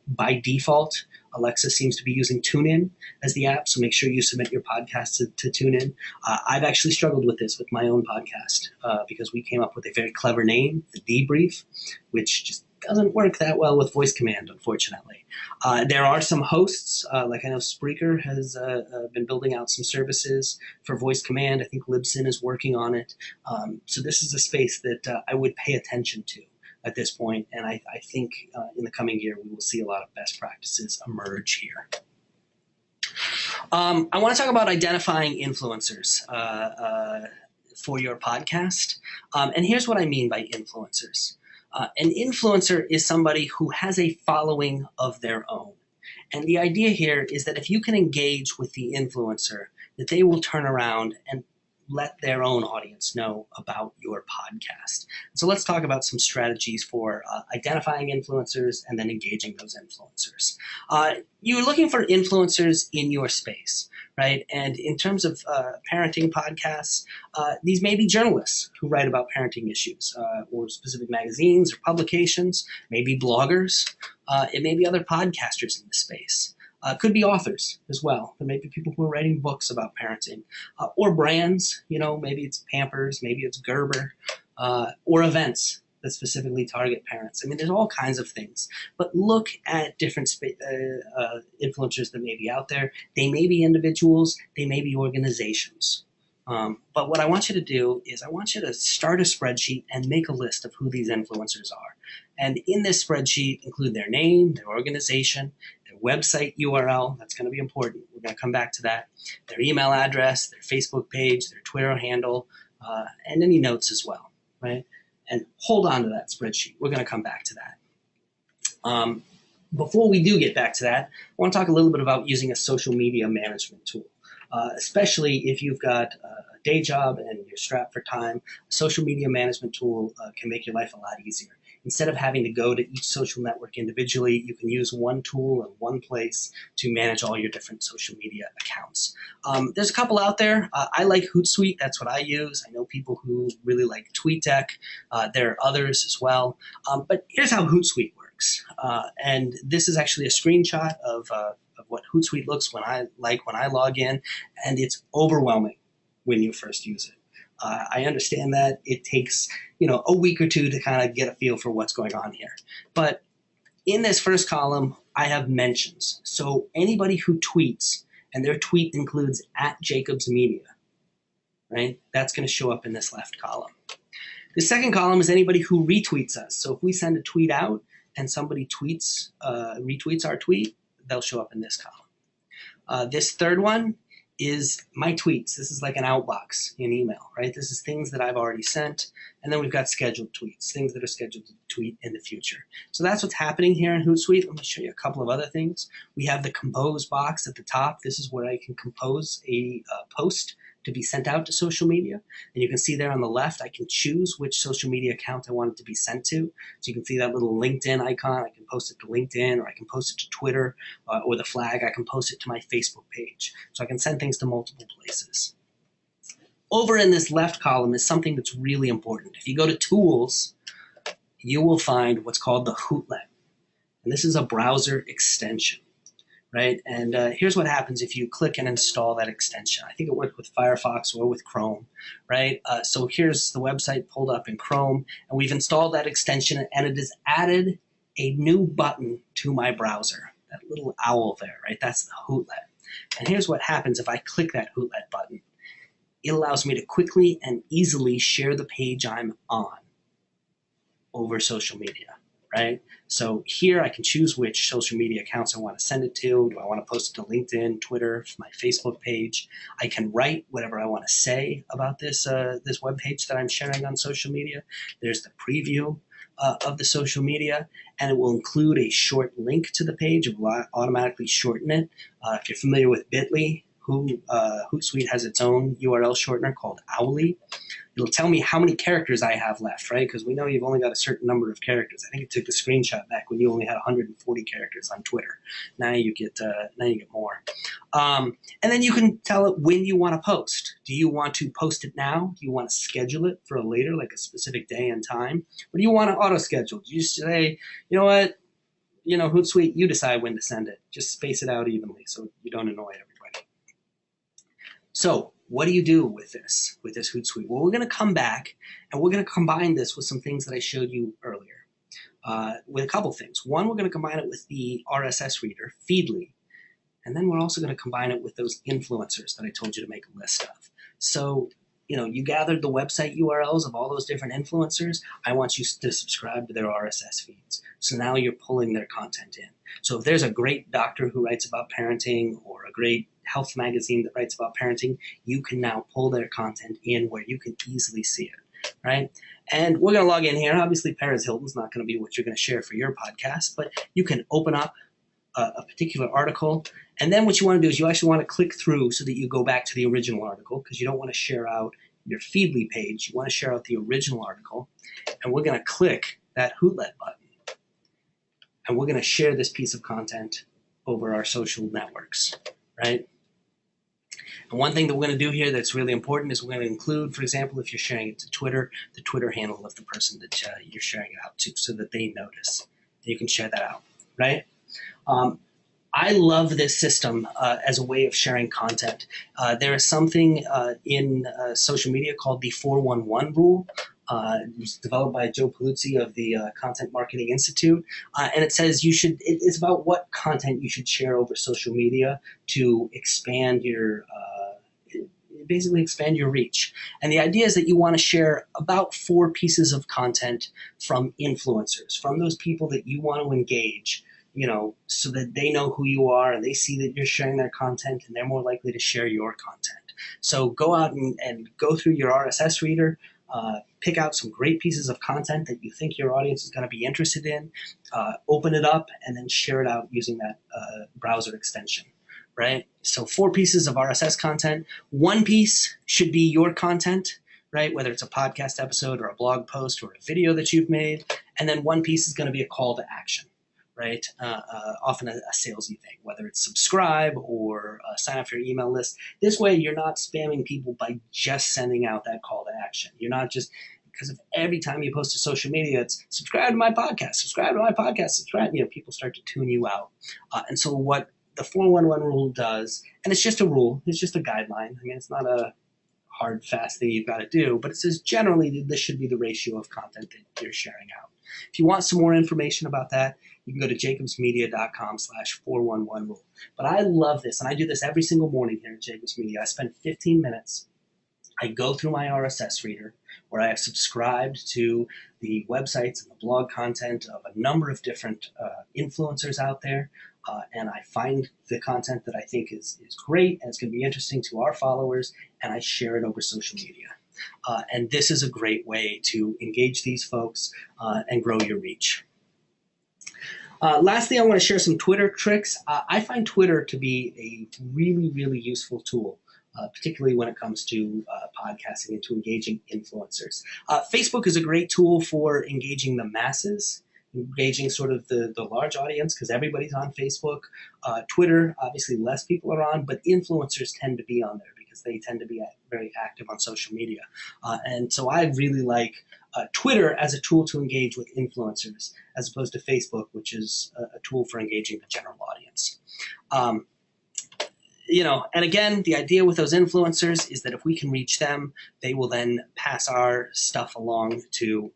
By default, Alexa seems to be using TuneIn as the app, so make sure you submit your podcast to TuneIn. I've actually struggled with this with my own podcast because we came up with a very clever name, The Debrief, which just doesn't work that well with voice command, unfortunately. There are some hosts, like I know Spreaker has been building out some services for voice command. I think Libsyn is working on it. So this is a space that I would pay attention to at this point, and I think in the coming year we will see a lot of best practices emerge here. I want to talk about identifying influencers for your podcast, and here's what I mean by influencers. An influencer is somebody who has a following of their own. And the idea here is that if you can engage with the influencer, that they will turn around and let their own audience know about your podcast. So let's talk about some strategies for identifying influencers and then engaging those influencers. You're looking for influencers in your space, right? And in terms of parenting podcasts, these may be journalists who write about parenting issues or specific magazines or publications, maybe bloggers. It may be other podcasters in the space. Could be authors as well. There may be people who are writing books about parenting or brands, maybe it's Pampers, maybe it's Gerber, or events that specifically target parents. I mean, there's all kinds of things, but look at different influencers that may be out there. They may be individuals, they may be organizations. But what I want you to do is I want you to start a spreadsheet and make a list of who these influencers are. And in this spreadsheet, include their name, their organization, their website URL. That's going to be important. We're going to come back to that. Their email address, their Facebook page, their Twitter handle, and any notes as well, right? And hold on to that spreadsheet. We're going to come back to that. Before we do get back to that, I want to talk a little bit about using a social media management tool. Especially if you've got a day job and you're strapped for time, a social media management tool can make your life a lot easier. Instead of having to go to each social network individually, you can use one tool in one place to manage all your different social media accounts. There's a couple out there. I like Hootsuite. That's what I use. I know people who really like TweetDeck. There are others as well. But here's how Hootsuite works. And this is actually a screenshot of what Hootsuite looks when I log in, and it's overwhelming when you first use it. I understand that it takes a week or two to kind of get a feel for what's going on here. But in this first column, I have mentions. So anybody who tweets, and their tweet includes @JacobsMedia, right? That's going to show up in this left column. The second column is anybody who retweets us. So if we send a tweet out and somebody retweets our tweet, they'll show up in this column. This third one is my tweets. This is like an outbox in email, right? This is things that I've already sent. And then we've got scheduled tweets, things that are scheduled to tweet in the future. So that's what's happening here in Hootsuite. Let me show you a couple of other things. We have the compose box at the top. This is where I can compose a post to be sent out to social media. And you can see there on the left, I can choose which social media account I want it to be sent to. So you can see that little LinkedIn icon. I can post it to LinkedIn, or I can post it to Twitter, or the flag. I can post it to my Facebook page. So I can send things to multiple places. Over in this left column is something that's really important. If you go to Tools, you will find what's called the Hootlet. And this is a browser extension. Right, and here's what happens if you click and install that extension. I think it worked with Firefox or with Chrome, right? So here's the website pulled up in Chrome, and we've installed that extension, and it has added a new button to my browser. That little owl there, right? That's the Hootlet. And here's what happens if I click that Hootlet button. It allows me to quickly and easily share the page I'm on over social media. Right? So here I can choose which social media accounts I want to send it to. Do I want to post it to LinkedIn, Twitter, my Facebook page? I can write whatever I want to say about this web page that I'm sharing on social media. There's the preview of the social media, and it will include a short link to the page. It will automatically shorten it. If you're familiar with Bitly, Hootsuite has its own URL shortener called Owly. It'll tell me how many characters I have left, right? Because we know you've only got a certain number of characters. I think it took a screenshot back when you only had 140 characters on Twitter. Now you get more. And then you can tell it when you want to post. Do you want to post it now? Do you want to schedule it for a later, like a specific day and time? Or do you want to auto-schedule? Do you say, you know what? Hootsuite, you decide when to send it. Just space it out evenly so you don't annoy everybody. So what do you do with this Hootsuite? Well, we're going to come back and we're going to combine this with some things that I showed you earlier. With a couple things. One, we're going to combine it with the RSS Reader, Feedly. And then we're also going to combine it with those influencers that I told you to make a list of. So, you gathered the website URLs of all those different influencers. I want you to subscribe to their RSS feeds. So now you're pulling their content in. So if there's a great doctor who writes about parenting or a great health magazine that writes about parenting, you can now pull their content in where you can easily see it, right? And we're going to log in here. Obviously, Paris Hilton's not going to be what you're going to share for your podcast, but you can open up a particular article. And then what you want to do is you actually want to click through so that you go back to the original article, because you don't want to share out your Feedly page. You want to share out the original article. And we're going to click that Hootlet button. And we're going to share this piece of content over our social networks, right? And one thing that we're going to do here that's really important is we're going to include, for example, if you're sharing it to Twitter, the Twitter handle of the person that you're sharing it out to so that they notice. You can share that out, right? I love this system as a way of sharing content. There is something in social media called the 411 rule. It was developed by Joe Paluzzi of the Content Marketing Institute. And it says it's about what content you should share over social media to expand basically expand your reach. And the idea is that you want to share about 4 pieces of content from influencers, from those people that you want to engage, so that they know who you are and they see that you're sharing their content and they're more likely to share your content. So go out and go through your RSS reader, pick out some great pieces of content that you think your audience is going to be interested in, open it up, and then share it out using that browser extension, right? So 4 pieces of RSS content. 1 piece should be your content, right? Whether it's a podcast episode or a blog post or a video that you've made. And then 1 piece is going to be a call to action. Right? Often a salesy thing, whether it's subscribe or sign up for your email list. This way, you're not spamming people by just sending out that call to action. You're not just, because if every time you post to social media, it's subscribe to my podcast, subscribe. People start to tune you out. And so what the 411 rule does, and it's just a rule, it's just a guideline. I mean, it's not a hard, fast thing you've got to do, but it says generally this should be the ratio of content that you're sharing out. If you want some more information about that, you can go to jacobsmedia.com/411 rule. But I love this, and I do this every single morning here at Jacobs Media. I spend 15 minutes. I go through my RSS reader where I have subscribed to the websites and the blog content of a number of different influencers out there, and I find the content that I think is great and it's going to be interesting to our followers, and I share it over social media. And this is a great way to engage these folks and grow your reach. Lastly, I want to share some Twitter tricks. I find Twitter to be a really, really useful tool, particularly when it comes to podcasting and to engaging influencers. Facebook is a great tool for engaging the masses, engaging sort of the large audience because everybody's on Facebook. Twitter, obviously less people are on, but influencers tend to be on there because they tend to be very active on social media. And so I really like Twitter as a tool to engage with influencers as opposed to Facebook, which is a tool for engaging the general audience. And again, the idea with those influencers is that if we can reach them, they will then pass our stuff along to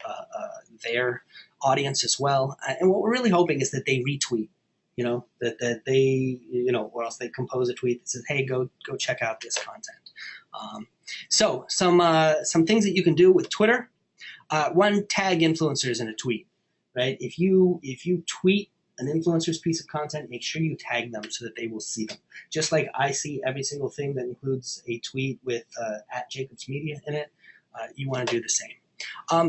their audience as well. And what we're really hoping is that they retweet, that they, or else they compose a tweet that says, hey, go check out this content. So some things that you can do with Twitter. One, tag influencers in a tweet, right? If you tweet an influencer's piece of content, make sure you tag them so that they will see them. Just like I see every single thing that includes a tweet with @Jacobs Media in it, you want to do the same.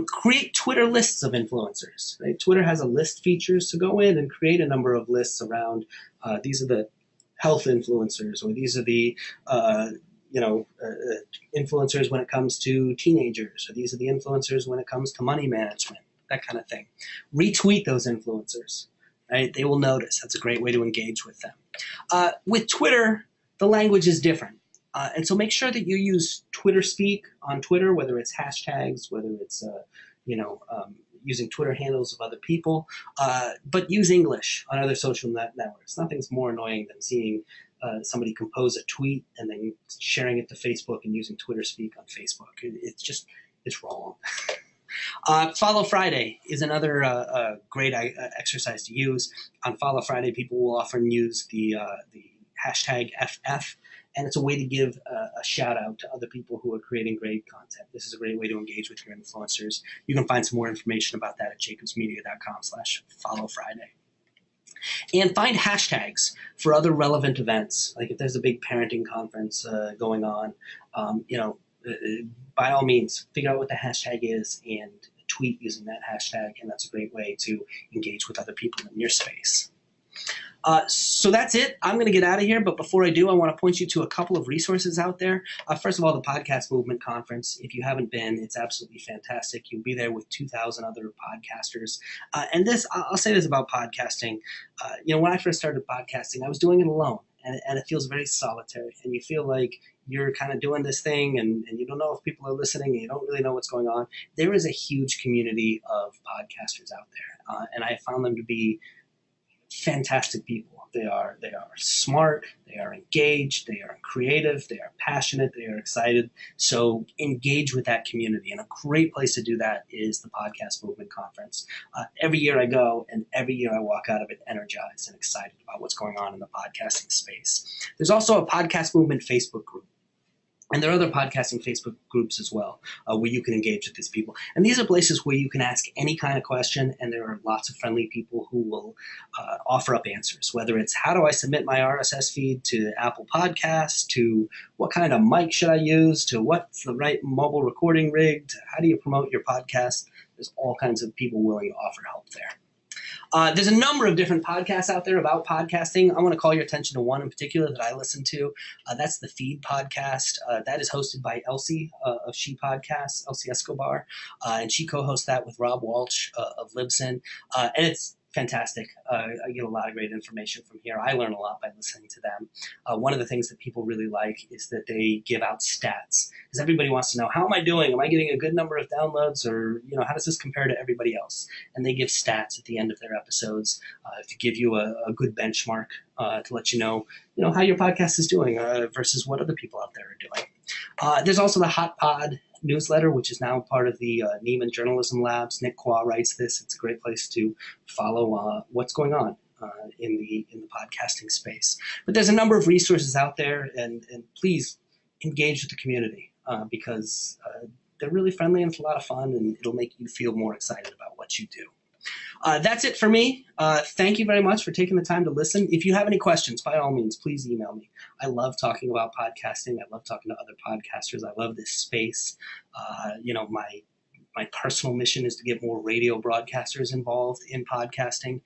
Create Twitter lists of influencers. Right? Twitter has a list feature, so go in and create a number of lists around these are the health influencers, or these are the influencers when it comes to teenagers, or these are the influencers when it comes to money management, that kind of thing. Retweet those influencers. Right? They will notice. That's a great way to engage with them. With Twitter, the language is different. And so make sure that you use Twitter speak on Twitter, whether it's hashtags, whether it's, using Twitter handles of other people, but use English on other social networks. Nothing's more annoying than seeing somebody compose a tweet and then sharing it to Facebook and using Twitter speak on Facebook. It's wrong. Follow Friday is another great exercise to use. On Follow Friday, people will often use the hashtag FF, and it's a way to give a shout out to other people who are creating great content. This is a great way to engage with your influencers. You can find some more information about that at jacobsmedia.com/followfriday. And find hashtags for other relevant events. Like if there's a big parenting conference going on, by all means, figure out what the hashtag is and tweet using that hashtag. And that's a great way to engage with other people in your space. So that's it. I'm going to get out of here. But before I do, I want to point you to a couple of resources out there. First of all, the Podcast Movement Conference. If you haven't been, it's absolutely fantastic. You'll be there with 2,000 other podcasters. And I'll say this about podcasting. When I first started podcasting, I was doing it alone. And it feels very solitary. And you feel like you're kind of doing this thing and you don't know if people are listening and you don't really know what's going on. There is a huge community of podcasters out there. And I found them to be fantastic people. They are smart, they are engaged, they are creative, they are passionate, they are excited. So engage with that community. And a great place to do that is the Podcast Movement Conference. Every year I go, and every year I walk out of it energized and excited about what's going on in the podcasting space. There's also a Podcast Movement Facebook group. And there are other podcasting Facebook groups as well where you can engage with these people. And these are places where you can ask any kind of question, and there are lots of friendly people who will offer up answers, whether it's how do I submit my RSS feed to Apple Podcasts, to what kind of mic should I use, to what's the right mobile recording rig, to how do you promote your podcast. There's all kinds of people willing to offer help there. There's a number of different podcasts out there about podcasting. I want to call your attention to one in particular that I listen to. That's the Feed podcast. That is hosted by Elsie of She Podcasts, Elsie Escobar, and she co-hosts that with Rob Walsh of Libsyn. And it's fantastic. I get a lot of great information from here. I learn a lot by listening to them. One of the things that people really like is that they give out stats, because everybody wants to know, how am I doing? Am I getting a good number of downloads, or how does this compare to everybody else? And they give stats at the end of their episodes to give you a good benchmark to let you know how your podcast is doing versus what other people out there are doing. There's also the Hot Pod newsletter, which is now part of the Neiman Journalism Labs. Nick Qua writes this. It's a great place to follow what's going on in the podcasting space. But there's a number of resources out there, and please engage with the community because they're really friendly and it's a lot of fun, and it'll make you feel more excited about what you do. That's it for me. Thank you very much for taking the time to listen. If you have any questions, by all means, please email me. I love talking about podcasting. I love talking to other podcasters. I love this space. My personal mission is to get more radio broadcasters involved in podcasting.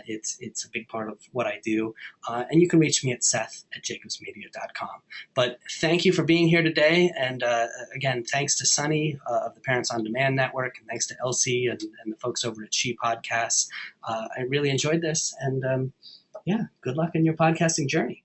It's a big part of what I do. And you can reach me at seth@jacobsmedia.com. But thank you for being here today. And again, thanks to Sunny of the Parents on Demand Network, and thanks to Elsie and the folks over at She Podcasts. I really enjoyed this. And good luck in your podcasting journey.